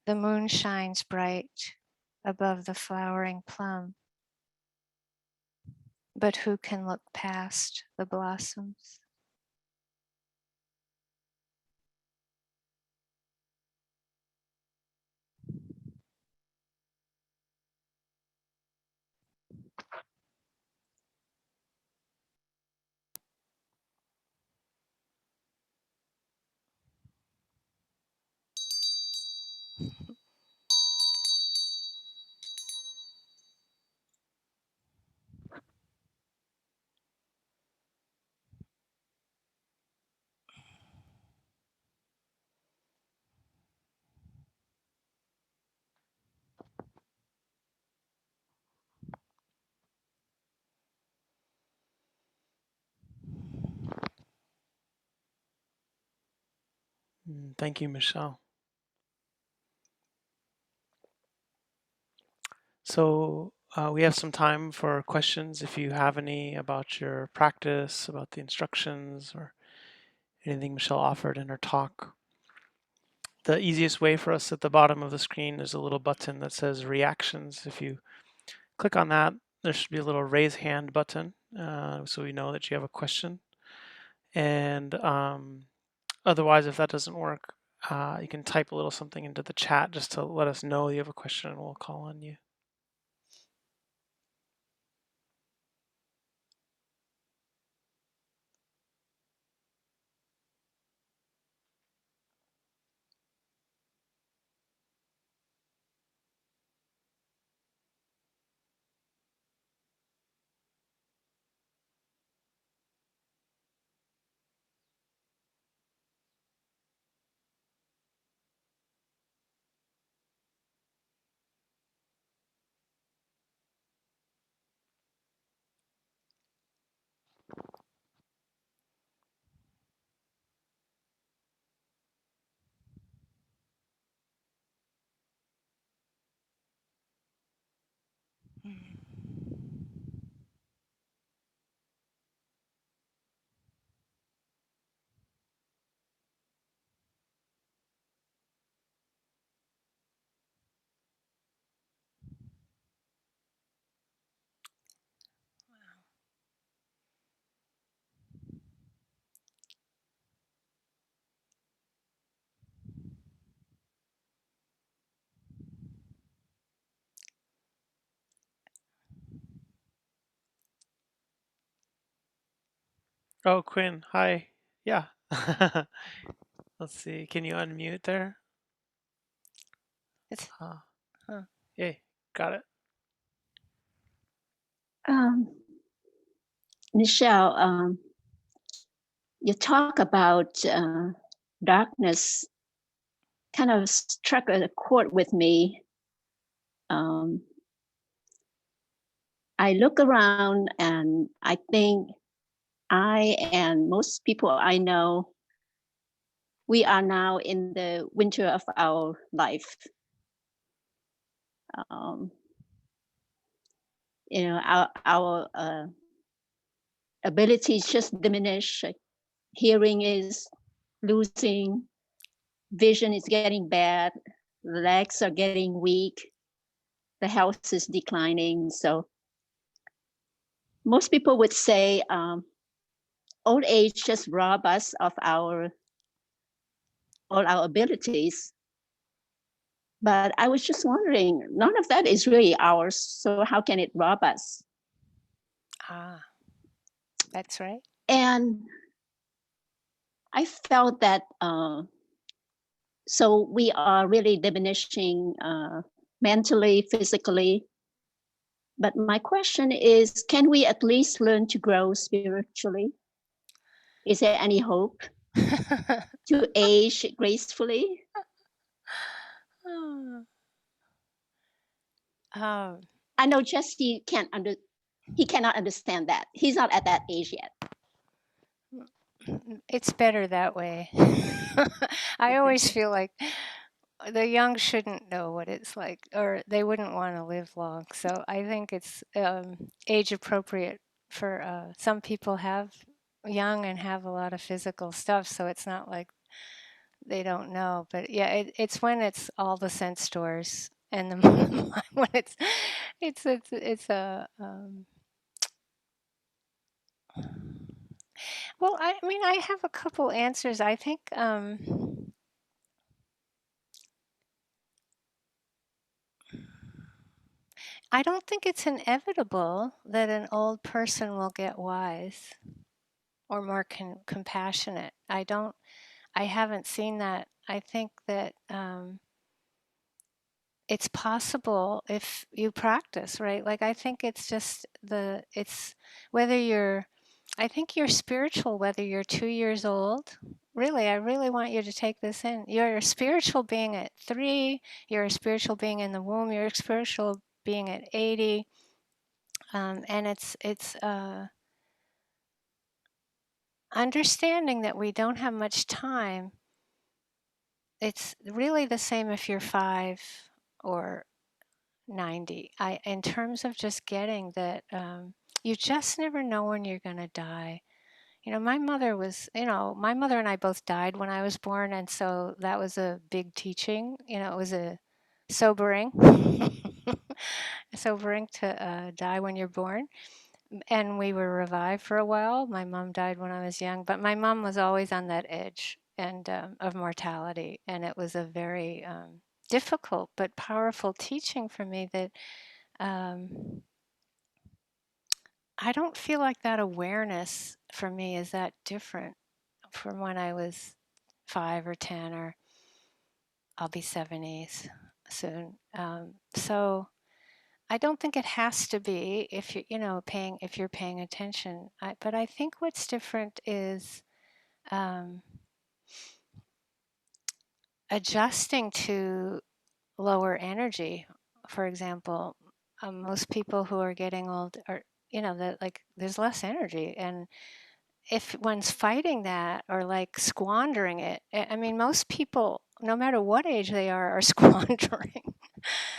The moon shines bright above the flowering plum, but who can look past the blossoms? Thank you, Michelle. So we have some time for questions if you have any about your practice, about the instructions, or anything Michelle offered in her talk. The easiest way for us, at the bottom of the screen, there's a little button that says reactions. If you click on that, there should be a little raise hand button, so we know that you have a question. And otherwise, if that doesn't work, you can type a little something into the chat just to let us know you have a question, and we'll call on you. Oh, Quinn, hi. Yeah. Let's see. Can you unmute there? It's, Uh, huh. Yay, got it. Um, Michelle, you talk about darkness kind of struck a chord with me. I look around and I think I and most people I know, we are now in the winter of our life. Um, our abilities just diminish. Hearing is losing, vision is getting bad, legs are getting weak, the health is declining. So most people would say old age just rob us of all our abilities. But I was just wondering, none of that is really ours. So how can it rob us? That's right. And I felt that so we are really diminishing mentally, physically. But my question is, can we at least learn to grow spiritually? Is there any hope to age gracefully? um, I know Jesse he cannot understand that. He's not at that age yet. it's better that way. I always feel like the young shouldn't know what it's like, or they wouldn't want to live long. So I think it's age appropriate for some people have young and have a lot of physical stuff. So it's not like they don't know. But yeah, it's when it's all the sense stores and the when it's a well, I mean, I have a couple answers. I think I don't think it's inevitable that an old person will get wise or more compassionate. I haven't seen that. I think that it's possible if you practice, right? Like, I think it's just it's whether I think you're spiritual, whether you're 2 years old. Really, I really want you to take this in. You're a spiritual being at 3, you're a spiritual being in the womb, you're a spiritual being at 80. And it's understanding that we don't have much time. It's really the same if you're 5 or 90. In terms of just getting that, you just never know when you're going to die. My mother and I both died when I was born, and so that was a big teaching. It was a sobering, sobering to die when you're born. And we were revived for a while. My mom died when I was young, but my mom was always on that edge and of mortality, and it was a very difficult but powerful teaching for me that I don't feel like that awareness for me is that different from when I was 5 or 10, or I'll be 70s soon. So I don't think it has to be if you're paying attention. But I think what's different is um, adjusting to lower energy. For example, most people who are getting old are that, like, there's less energy, and if one's fighting that or like squandering it, I mean, most people, no matter what age they are squandering.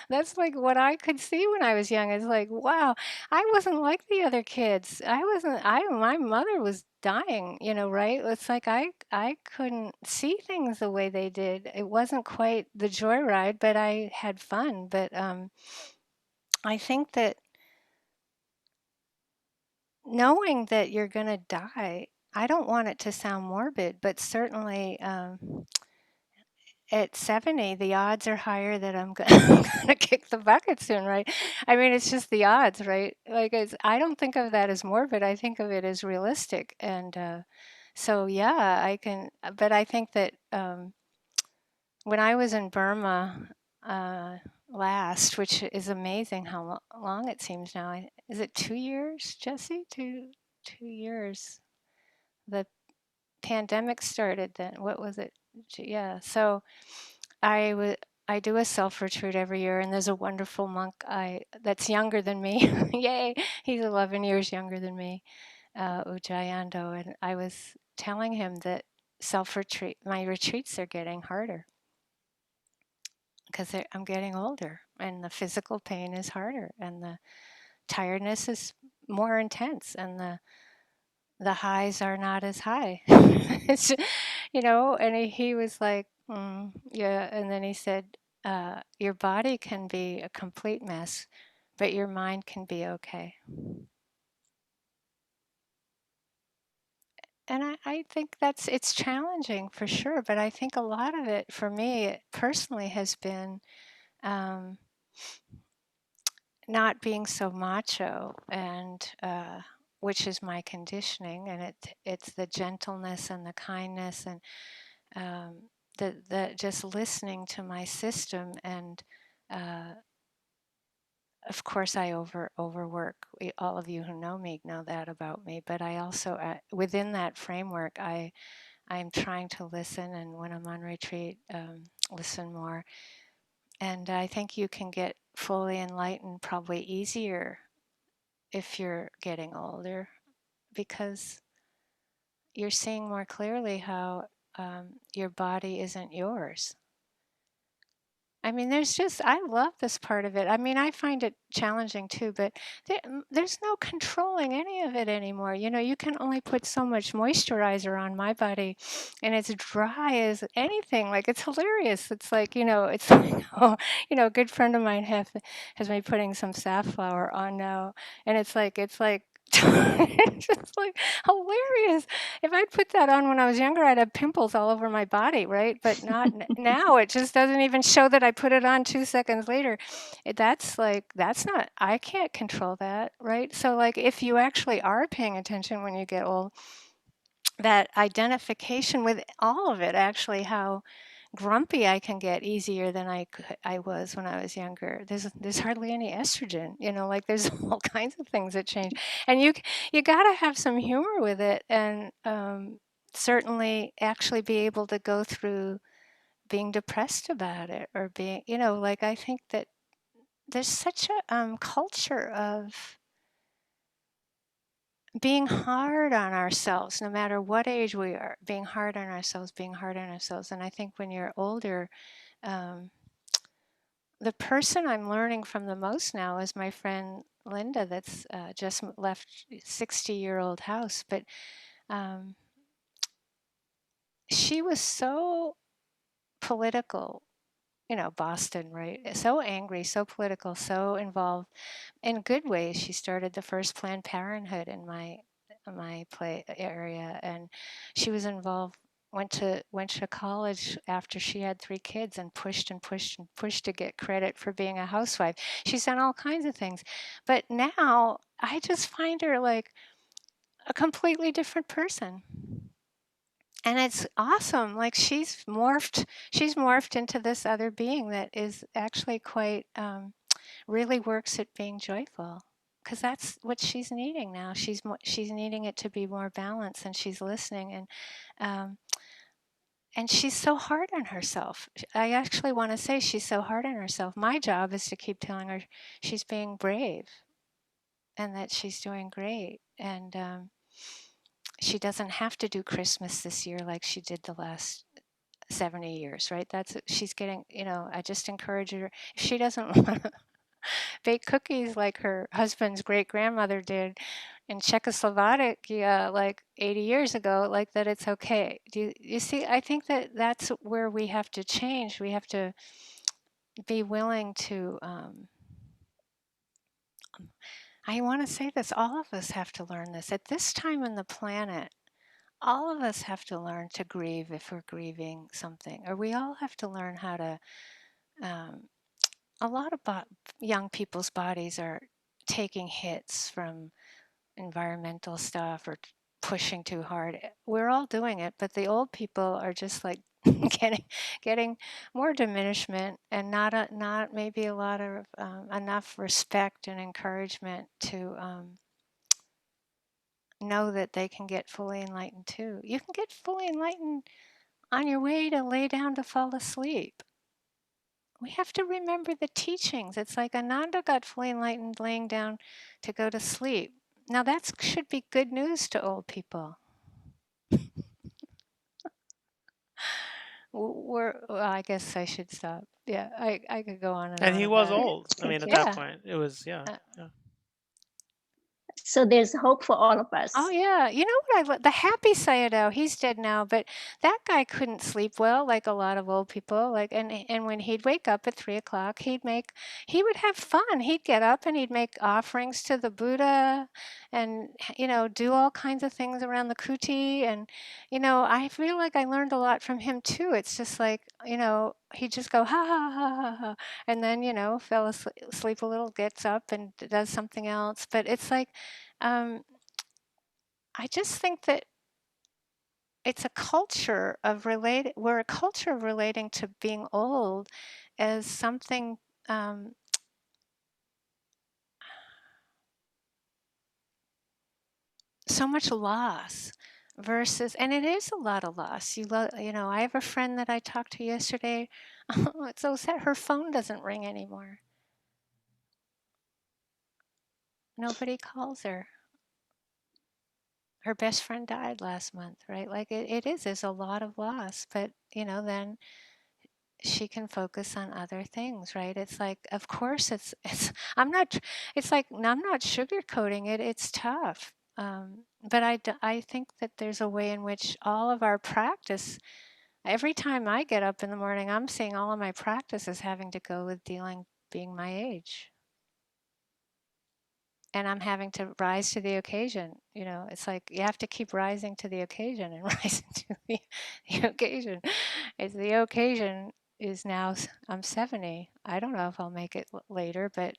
That's like what I could see when I was young. It's like, wow, I wasn't like the other kids. My mother was dying, right? It's like I couldn't see things the way they did. It wasn't quite the joyride, but I had fun. But I think that knowing that you're going to die, I don't want it to sound morbid, but certainly at 70, the odds are higher that I'm gonna kick the bucket soon, right? I mean, it's just the odds, right? Like, I don't think of that as morbid. I think of it as realistic. And so, yeah, I can. But I think that when I was in Burma last, which is amazing how long it seems now. Is it 2 years, Jesse? 2 years. The pandemic started then. What was it? Yeah. So I do a self retreat every year, and there's a wonderful monk that's younger than me. Yay! He's 11 years younger than me, Ujjayando, and I was telling him that my retreats are getting harder because I'm getting older, and the physical pain is harder, and the tiredness is more intense, and the highs are not as high. It's, and he was like, yeah. And then he said, your body can be a complete mess, but your mind can be okay. And I think it's challenging for sure, but I think a lot of it for me personally has been not being so macho, and which is my conditioning, and it's the gentleness and the kindness, and the just listening to my system. And of course I overwork. All of you who know me know that about me, but I also within that framework I'm trying to listen, and when I'm on retreat, listen more. And I think you can get fully enlightened probably easier if you're getting older, because you're seeing more clearly how your body isn't yours. I mean, I love this part of it. I mean, I find it challenging too, but there's no controlling any of it anymore. You can only put so much moisturizer on my body, and it's dry as anything. Like, it's hilarious. It's like, it's like, a good friend of mine has me putting some safflower on now, and it's like, it's just like hilarious. If I'd put that on when I was younger, I'd have pimples all over my body, right? But not now. It just doesn't even show that I put it on 2 seconds later. That's not, I can't control that, right? So, like, if you actually are paying attention when you get old, that identification with all of it, actually, how grumpy I can get easier than I was when I was younger. There's hardly any estrogen, like, there's all kinds of things that change, and you got to have some humor with it, and certainly actually be able to go through being depressed about it, or being, like, I think that there's such a culture of being hard on ourselves, no matter what age we are, being hard on ourselves. And I think when you're older, um, the person I'm learning from the most now is my friend Linda, that's just left 60-year-old house. But she was so political, Boston, right? So angry, so political, so involved in good ways. She started the first Planned Parenthood in my play area, and she was involved. Went to college after she had 3 kids, and pushed and pushed and pushed to get credit for being a housewife. She's done all kinds of things, but now I just find her like a completely different person. And it's awesome. Like, she's morphed into this other being that is actually quite really works at being joyful, because that's what she's needing now. She's needing it to be more balanced, and she's listening, um, and she's so hard on herself. I actually want to say she's so hard on herself. My job is to keep telling her she's being brave, and that she's doing great, and she doesn't have to do Christmas this year like she did the last 70 years, right? She's getting, I just encourage her. If she doesn't want to bake cookies like her husband's great grandmother did in Czechoslovakia like 80 years ago, like, that, it's okay. Do you see? I think that's where we have to change. We have to be willing to, I want to say this, all of us have to learn this. At this time in the planet, all of us have to learn to grieve if we're grieving something, or we all have to learn how to. A lot of young people's bodies are taking hits from environmental stuff or pushing too hard. We're all doing it, but the old people are just like getting more diminishment and not maybe a lot of enough respect and encouragement to know that they can get fully enlightened too. You can get fully enlightened on your way to lay down to fall asleep. We have to remember the teachings. It's like Ananda got fully enlightened laying down to go to sleep. Now that should be good news to old people. Well, I guess I should stop. Yeah, I could go on and And on he was about it. old. I mean, at Yeah. that point, it was, yeah. So there's hope for all of us. Oh yeah, you know what the happy Sayadaw, he's dead now, but that guy couldn't sleep well like a lot of old people. Like and when he'd wake up at 3 o'clock, he would have fun. He'd get up and he'd make offerings to the Buddha, and do all kinds of things around the kuti. And I feel like I learned a lot from him too. It's just like he'd just go ha ha ha ha ha, and then fell asleep a little, gets up and does something else. But it's like. I just think that it's a culture of we're a culture of relating to being old as something so much loss versus, and it is a lot of loss. I have a friend that I talked to yesterday. Oh, it's so sad. Her phone doesn't ring anymore. Nobody calls her. Her best friend died last month, right? Like it's a lot of loss, but then she can focus on other things, right? It's like, of course, I'm not, it's like, I'm not sugarcoating it. It's tough. But I think that there's a way in which all of our practice, every time I get up in the morning, I'm seeing all of my practice is having to go with being my age. And I'm having to rise to the occasion. It's like you have to keep rising to the occasion and rising to the occasion. It's the occasion is now I'm 70. I don't know if I'll make it later, but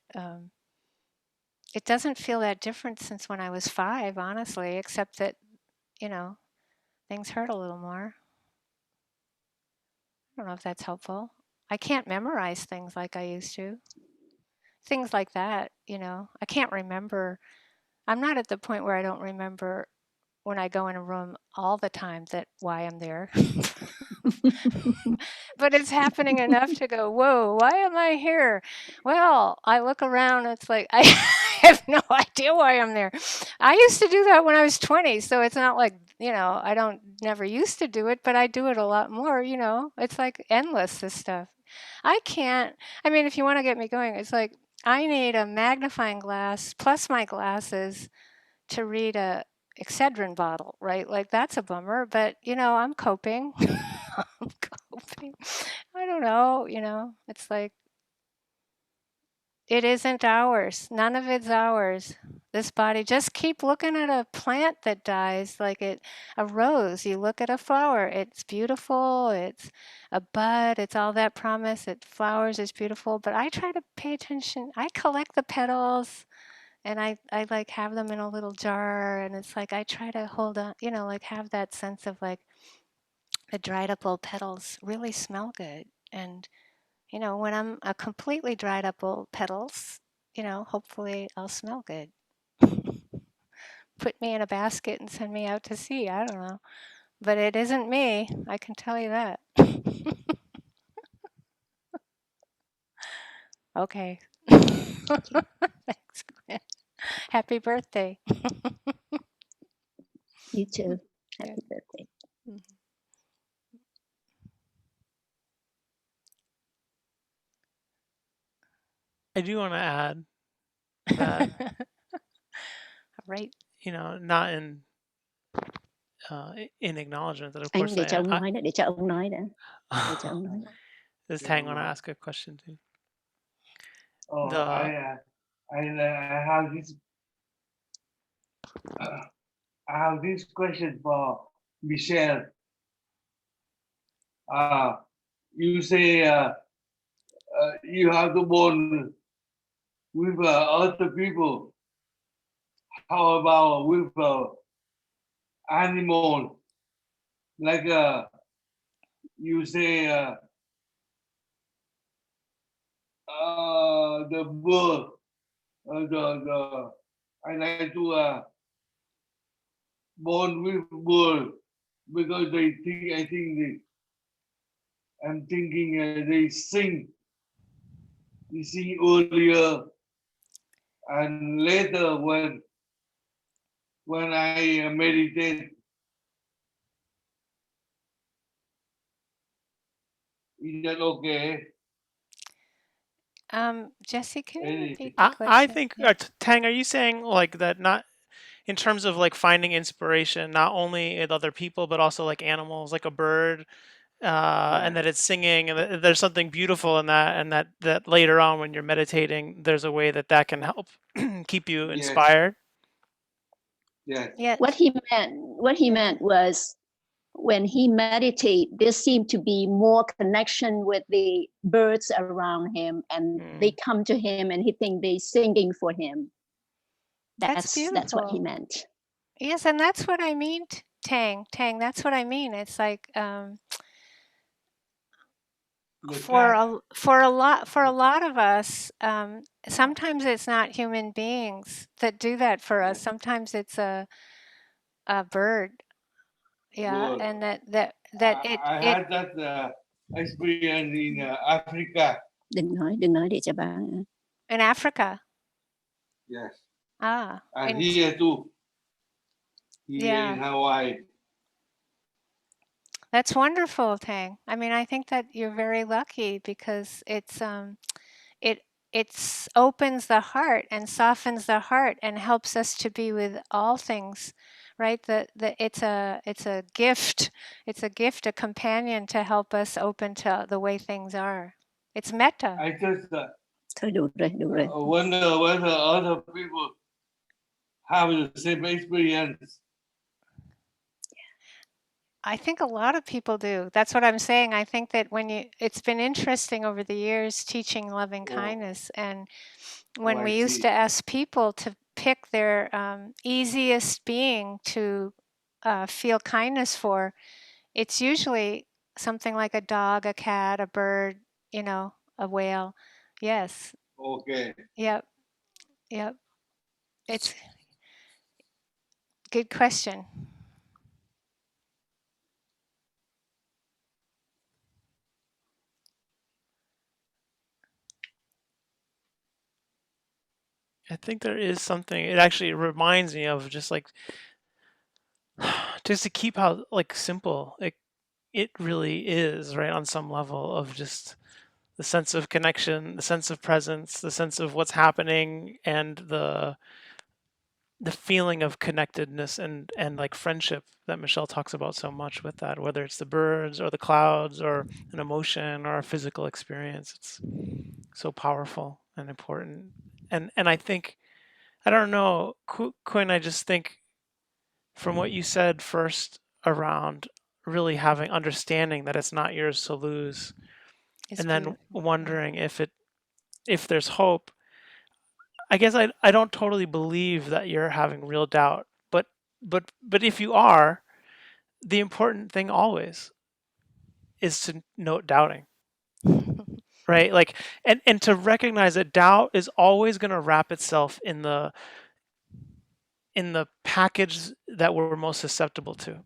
it doesn't feel that different since when I was 5, honestly, except that, things hurt a little more. I don't know if that's helpful. I can't memorize things like I used to. Things like that, I can't remember. I'm not at the point where I don't remember when I go in a room all the time why I'm there. But it's happening enough to go, whoa, why am I here? Well, I look around, it's like, I have no idea why I'm there. I used to do that when I was 20, so it's not like, I never used to do it, but I do it a lot more, It's like endless, this stuff. If you want to get me going, it's like, I need a magnifying glass plus my glasses to read a Excedrin bottle, right? Like that's a bummer, but I'm coping. I'm coping. I don't know, it's like it isn't ours. None of it's ours. This body, just keep looking at a plant that dies, like a rose. You look at a flower, it's beautiful, it's a bud, it's all that promise, it flowers, it's beautiful, but I try to pay attention. I collect the petals. And I like have them in a little jar, and it's like I try to hold on, like have that sense of like the dried up old petals really smell good. And, when I'm a completely dried up old petals, hopefully I'll smell good. Put me in a basket and send me out to sea. I don't know. But it isn't me. I can tell you that. Okay. Thanks, Gwen. Happy birthday. You too. Happy birthday. I do want to add that, Right. not in acknowledgement that, of Anh course, để cho ông nói đã, để cho ông nói đã. Để cho ông nói. Does Tang want to ask a question too? Oh, I have this question for Michelle, you say you have to bond with other people. How about with animal? Like you say the bird, the I like to bond with bird because they think I'm thinking they sing earlier and later when I meditate. Is that okay? Jesse, can you Anything. repeat the I question? think, Yeah. Tang, are you saying like that not in terms of like finding inspiration, not only in other people, but also like animals, like a bird, and that it's singing, and that there's something beautiful in that, and that later on when you're meditating, there's a way that that can help keep you Yes. inspired? Yes. Yes. What he meant was when he meditate, there seemed to be more connection with the birds around him, and they come to him, and he think they singing for him. That's That's what he beautiful. meant. Yes, and that's what I mean, Tang. That's what I mean. It's like for a lot of us, sometimes it's not human beings that do that for us. Sometimes it's a bird. Yeah, Good. and that I it had that experience in Africa. Đừng nói để cho bà. in Africa. Yes. Ah, And here too. Here in yeah. Hawaii. That's wonderful, Tang. I mean, I think that you're very lucky because it opens the heart and softens the heart and helps us to be with all things, right? It's a gift. It's a gift, a companion to help us open to the way things are. It's metta. I just Thôi đủ rồi. wonder whether other people have the same experience. I think a lot of people do. That's what I'm saying. I think that it's been interesting over the years teaching loving kindness. And when we used to ask people to pick their easiest being to feel kindness for, it's usually something like a dog, a cat, a bird, a whale. Yes. Okay. Yep. It's good question. I think there is something. It actually reminds me of just like just to keep how like simple it really is, right? On some level of just the sense of connection, the sense of presence, the sense of what's happening, and the feeling of connectedness and like friendship that Michelle talks about so much with that, whether it's the birds or the clouds or an emotion or a physical experience. It's so powerful and important. And I think, I don't know, Quinn, I just think from what you said first around really having understanding that it's not yours to lose, and then wondering if there's hope. I guess I don't totally believe that you're having real doubt, but if you are, the important thing always is to note doubting, right? Like, and to recognize that doubt is always going to wrap itself in the package that we're most susceptible to.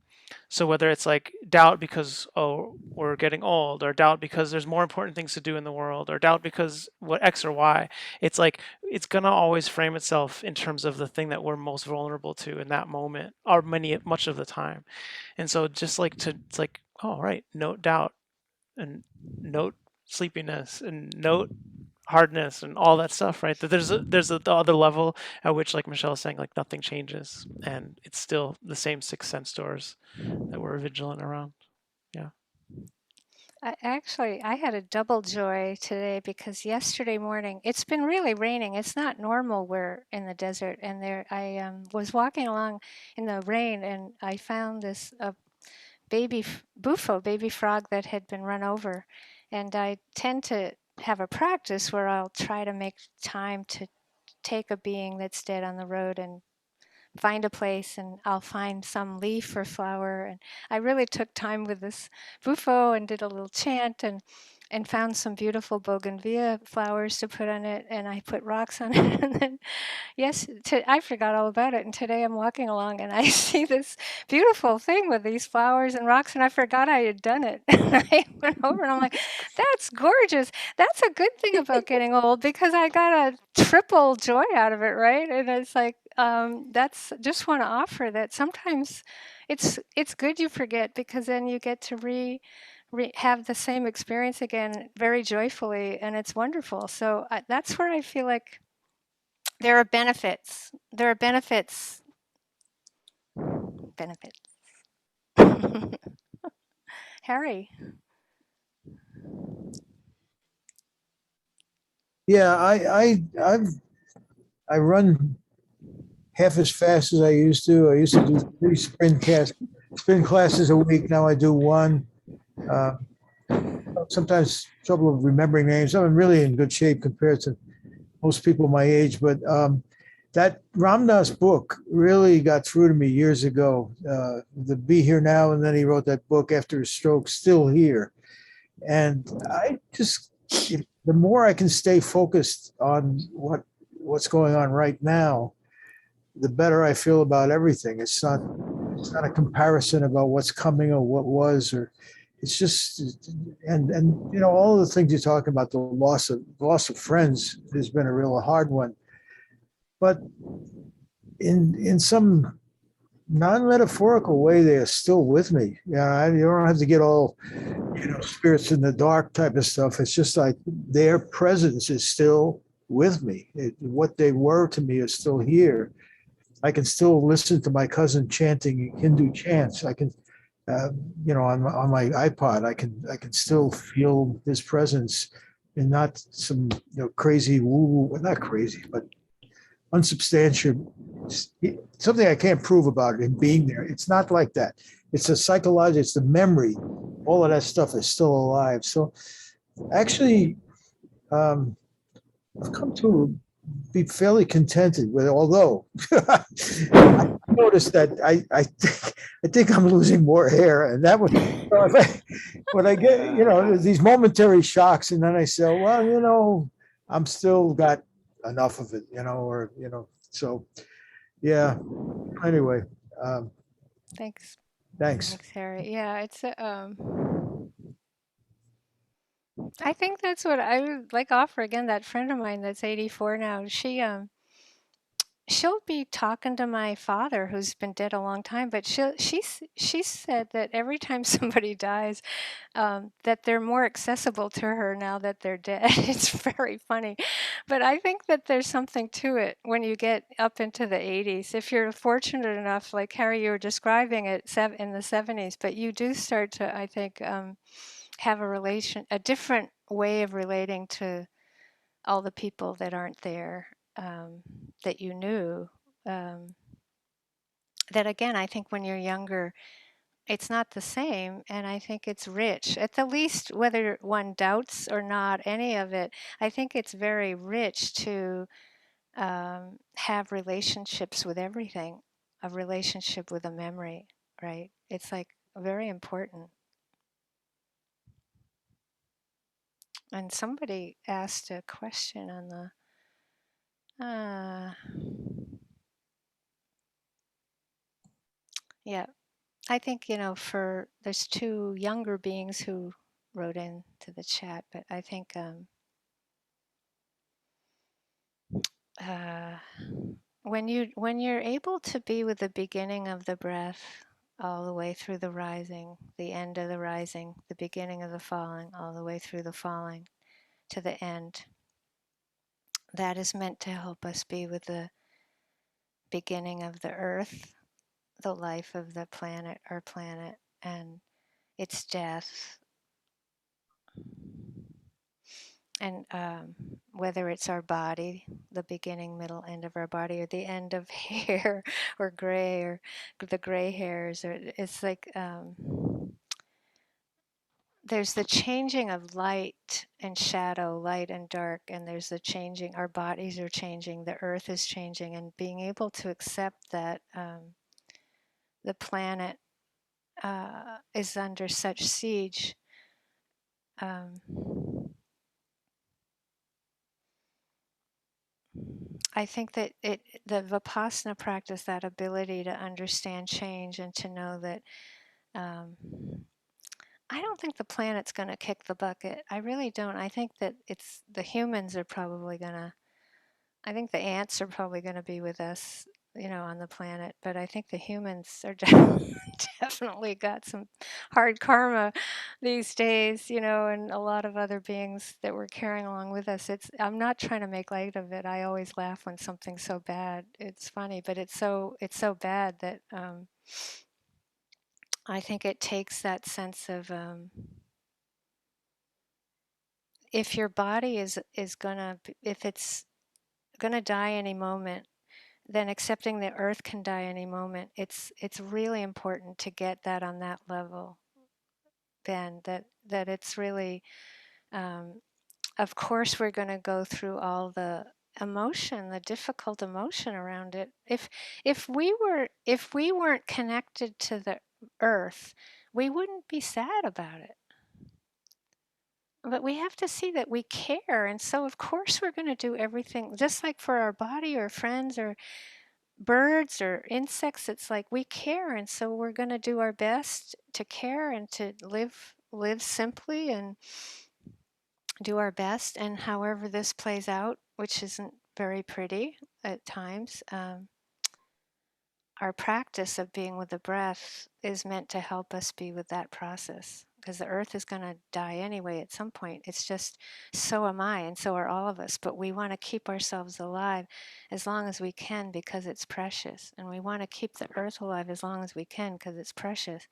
So whether it's like doubt because, oh, we're getting old, or doubt because there's more important things to do in the world, or doubt because what X or Y, it's like it's gonna always frame itself in terms of the thing that we're most vulnerable to in that moment, or much of the time. And so just like it's like, oh right, note doubt and note sleepiness and note hardness and all that stuff, right? That the other level at which, like Michelle is saying, like nothing changes and it's still the same six sense doors that we're vigilant around. Yeah. I had a double joy today because yesterday morning it's been really raining. It's not normal. We're in the desert, and I was walking along in the rain, and I found this baby frog that had been run over. And I tend to have a practice where I'll try to make time to take a being that's dead on the road and find a place, and I'll find some leaf or flower. And I really took time with this bufo and did a little chant and found some beautiful bougainvillea flowers to put on it, and I put rocks on it. And then I forgot all about it, and today I'm walking along and I see this beautiful thing with these flowers and rocks, and I forgot I had done it. And I went over and I'm like, that's gorgeous. That's a good thing about getting old, because I got a triple joy out of it, right? And it's like, that's just want to offer that sometimes it's good you forget, because then you get to have the same experience again very joyfully, and it's wonderful. So that's where I feel like there are benefits. There are benefits. Benefits. Harry. Yeah, I run half as fast as I used to. I used to do 3 sprint classes a week. Now I do one. Uh, Sometimes trouble of remembering names. I'm really in good shape compared to most people my age. But that Ram Dass book really got through to me years ago. The Be Here Now, and then he wrote that book after his stroke, Still Here. And I just, the more I can stay focused on what's going on right now, the better I feel about everything. It's not a comparison about what's coming or what was, or it's just, and all of the things you're talking about, the loss of friends has been a real hard one. But in some non-metaphorical way, they are still with me. Yeah, you don't have to get all, spirits in the dark type of stuff. It's just like their presence is still with me. What they were to me is still here. I can still listen to my cousin chanting Hindu chants. I can, on my iPod, I can still feel his presence, and not some crazy woo, well, not crazy, but unsubstantiated, something I can't prove about it, and being there. It's not like that. It's a psychological, it's the memory. All of that stuff is still alive. So actually, I've come to be fairly contented with it, although I noticed that I think I'm losing more hair, and that would when I get these momentary shocks, and then I say, well, I'm still got enough of it, so yeah. Anyway, Thanks. thanks. Thanks, Harry. Yeah, it's I think that's what I would like offer again. That friend of mine that's 84 now, she'll be talking to my father, who's been dead a long time, but she said that every time somebody dies, that they're more accessible to her now that they're dead. It's very funny, but I think that there's something to it when you get up into the 80s. If you're fortunate enough, like Harry, you were describing it in the 70s, but you do start to, I think, have a different way of relating to all the people that aren't there, that you knew. That again, I think when you're younger, it's not the same, and I think it's rich. At the least, whether one doubts or not any of it, I think it's very rich to have relationships with everything, a relationship with a memory, right? It's like very important. And somebody asked a question on the yeah, I think, there's 2 younger beings who wrote into the chat, but I think when you're able to be with the beginning of the breath all the way through the rising, the end of the rising, the beginning of the falling, all the way through the falling to the end, that is meant to help us be with the beginning of the earth, the life of the planet, our planet, and its death. And whether it's our body, the beginning, middle, end of our body, or the end of hair or gray, or the gray hairs, or it's like there's the changing of light and shadow, light and dark, and there's the changing, our bodies are changing, the earth is changing, and being able to accept that the planet is under such siege. I think that the Vipassana practice, that ability to understand change and to know that I don't think the planet's going to kick the bucket. I really don't. I think that it's the humans are probably going to, I think the ants are probably going to be with us, on the planet. But I think the humans are definitely got some hard karma these days, and a lot of other beings that we're carrying along with us. I'm not trying to make light of it. I always laugh when something's so bad. It's funny, but it's so bad that I think it takes that sense of if your body is gonna, if it's gonna die any moment, then accepting the earth can die any moment. It's really important to get that on that level, Ben. That it's really, of course, we're going to go through all the emotion, the difficult emotion around it. If we weren't connected to the earth, we wouldn't be sad about it. But we have to see that we care. And so, of course, we're going to do everything, just like for our body or friends or birds or insects. It's like we care. And so we're going to do our best to care and to live simply and do our best. And however this plays out, which isn't very pretty at times, our practice of being with the breath is meant to help us be with that process, because the earth is going to die anyway at some point. It's just, so am I, and so are all of us. But we want to keep ourselves alive as long as we can because it's precious. And we want to keep the earth alive as long as we can because it's precious.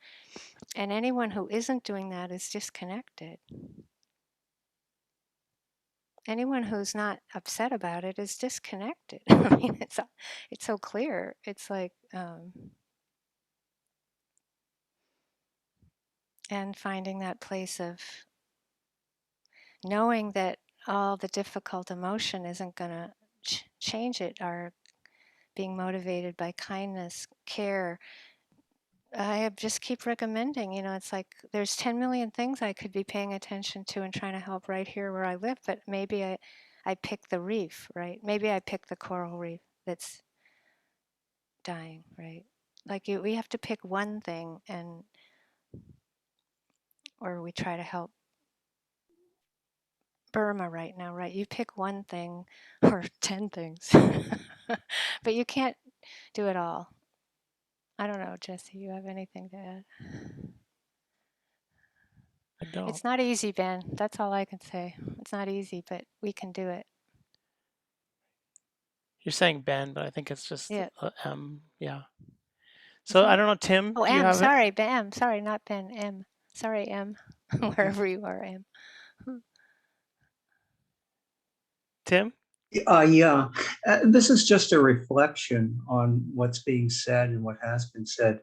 And anyone who isn't doing that is disconnected. Anyone who's not upset about it is disconnected. I mean, it's so clear. It's like, and finding that place of knowing that all the difficult emotion isn't going to change it, or being motivated by kindness, care. I just keep recommending, it's like there's 10 million things I could be paying attention to and trying to help right here where I live, but maybe I pick the reef, right? Maybe I pick the coral reef that's dying, right? Like we have to pick one thing, or we try to help Burma right now, right? You pick one thing or 10 things, but you can't do it all. I don't know, Jesse, you have anything to add? I don't. It's not easy, Ben. That's all I can say. It's not easy, but we can do it. You're saying Ben, but I think it's just Yeah. M. Yeah. So I don't know, Tim. Oh, Do you M. have Sorry, Ben. Sorry, not Ben. M. Sorry, M. Wherever you are, M. Tim? Yeah, this is just a reflection on what's being said and what has been said.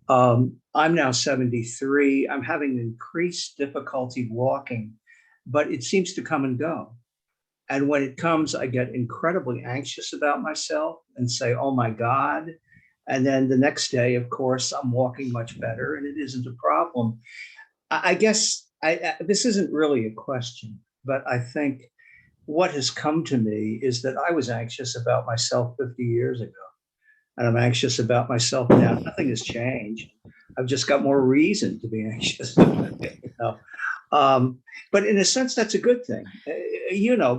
I'm now 73. I'm having increased difficulty walking, but it seems to come and go. And when it comes, I get incredibly anxious about myself and say, oh my God. And then the next day, of course, I'm walking much better and it isn't a problem. I guess this isn't really a question, but I think what has come to me is that I was anxious about myself 50 years ago, and I'm anxious about myself now. Nothing has changed. I've just got more reason to be anxious. But in a sense, that's a good thing,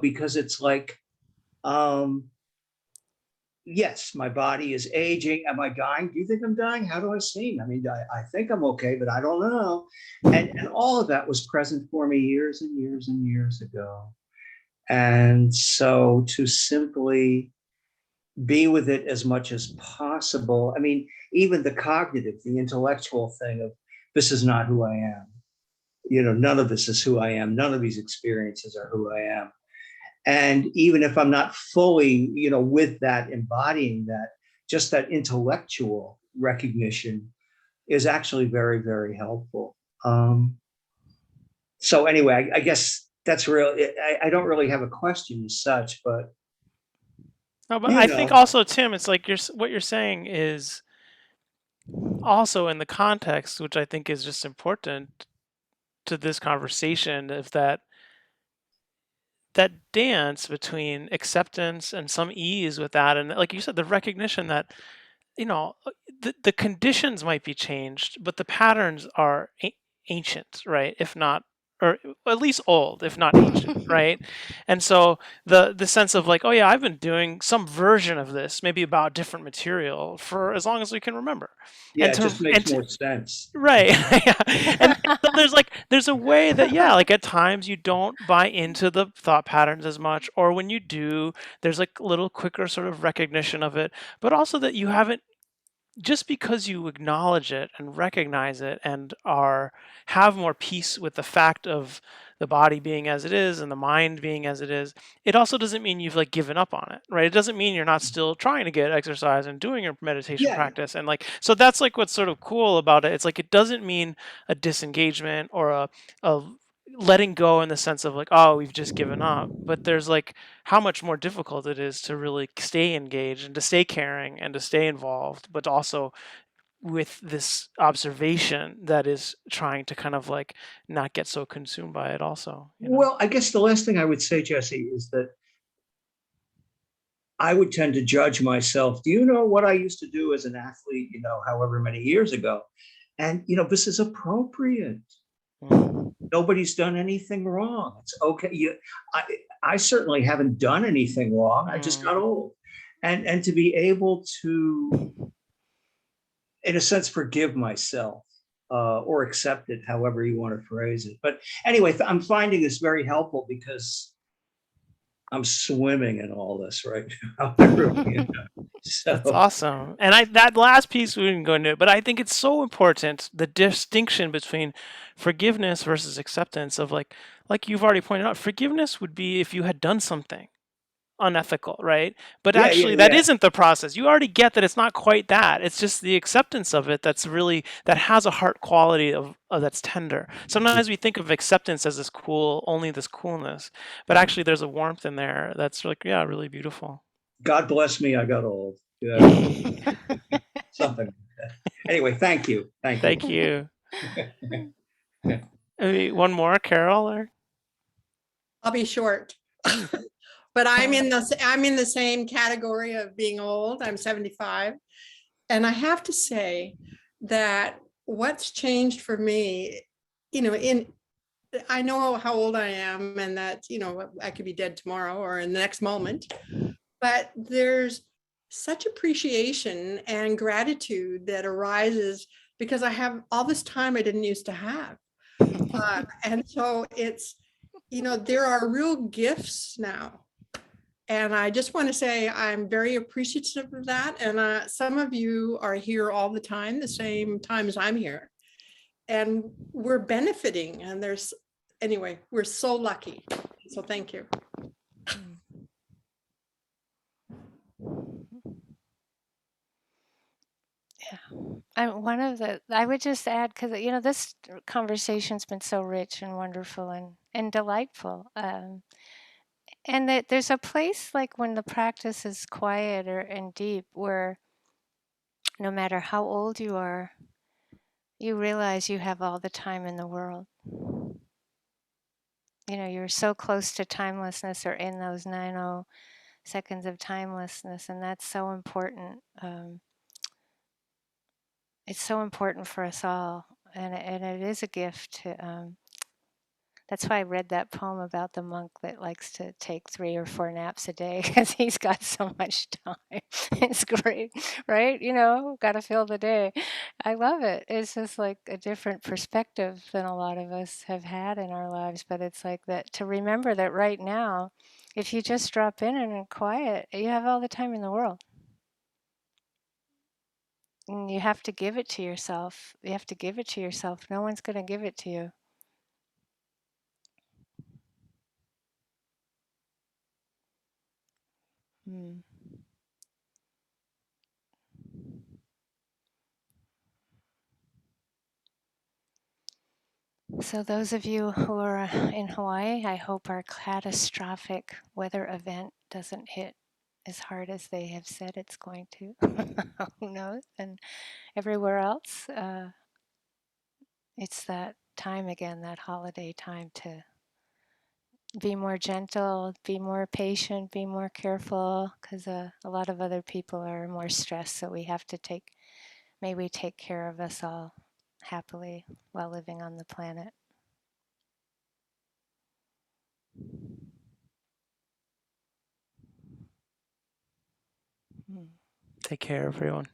because it's like, yes, my body is aging. Am I dying? Do you think I'm dying? How do I seem? I mean, I think I'm okay, but I don't know. And all of that was present for me years and years and years ago. And so to simply be with it as much as possible. I mean, even the cognitive, the intellectual thing of this is not who I am. None of this is who I am. None of these experiences are who I am. And even if I'm not fully, with that, embodying that, just that intellectual recognition is actually very, very helpful. So anyway, I guess that's real. I don't really have a question as such, but No, but you I think know, also, Tim, it's like what you're saying is also in the context, which I think is just important to this conversation, of that dance between acceptance and some ease with that, and like you said, the recognition that, you know, the conditions might be changed, but the patterns are ancient, right? If not, or at least old, if not ancient, right? And so the sense of like, oh yeah, I've been doing some version of this, maybe about different material for as long as we can remember, yeah, and it just to makes more sense. right. Yeah. And so there's a way that, yeah, like at times you don't buy into the thought patterns as much, or when you do, there's like a little quicker sort of recognition of it, but also that you haven't, just because you acknowledge it and recognize it and have more peace with the fact of the body being as it is and the mind being as it is, it also doesn't mean you've like given up on it, right? It doesn't mean you're not still trying to get exercise and doing your meditation Yeah, practice, and like, so that's like what's sort of cool about it. It's like it doesn't mean a disengagement or a letting go in the sense of like, oh, we've just given up, but there's like how much more difficult it is to really stay engaged and to stay caring and to stay involved, but also with this observation that is trying to kind of like not get so consumed by it also, you know. well, I guess the last thing I would say, Jesse, is that I would tend to judge myself. Do you know what I used to do as an athlete, however many years ago? And, this is appropriate. Mm. Nobody's done anything wrong. It's okay. I, I certainly haven't done anything wrong. I just got old. And to be able to, in a sense, forgive myself or accept it, however you want to phrase it. But anyway, I'm finding this very helpful because I'm swimming in all this right now. I really am. That's So awesome. And that last piece we didn't go into it, but I think it's so important, the distinction between forgiveness versus acceptance of like you've already pointed out, forgiveness would be if you had done something unethical, right? But yeah, yeah, actually that yeah. isn't the process. You already get that it's not quite that. It's just the acceptance of it that's really, that has a heart quality of that's tender. Sometimes we think of acceptance as this cool, only this coolness, but actually there's a warmth in there that's like, yeah, really beautiful. God bless me, I got old. Yeah, something like that. Anyway, thank you. Thank you. Thank you. Maybe one more, Carol, or I'll be short. But I'm in the same category of being old. I'm 75. And I have to say that what's changed for me, I know how old I am and that, I could be dead tomorrow or in the next moment, but there's such appreciation and gratitude that arises because I have all this time I didn't used to have. And so it's, there are real gifts now. And I just want to say I'm very appreciative of that. And some of you are here all the time, the same time as I'm here. And we're benefiting. And anyway, we're so lucky. So thank you. I would just add, because, this conversation's been so rich and wonderful and delightful. And that there's a place like when the practice is quiet and deep where no matter how old you are, you realize you have all the time in the world. You're so close to timelessness or in those 90 seconds of timelessness, and that's so important. It's so important for us all, and it is a gift to that's why I read that poem about the monk that likes to take 3 or 4 naps a day because he's got so much time. It's great, right? Got to fill the day. I love it. It's just like a different perspective than a lot of us have had in our lives. But it's like that, to remember that right now, if you just drop in and are quiet, you have all the time in the world. And you have to give it to yourself. You have to give it to yourself. No one's going to give it to you. Mm. So those of you who are in Hawaii, I hope our catastrophic weather event doesn't hit as hard as they have said it's going to. Who knows? And everywhere else, it's that time again, that holiday time to be more gentle, be more patient, be more careful, because a lot of other people are more stressed. So we have to may we take care of us all happily while living on the planet. Take care, everyone.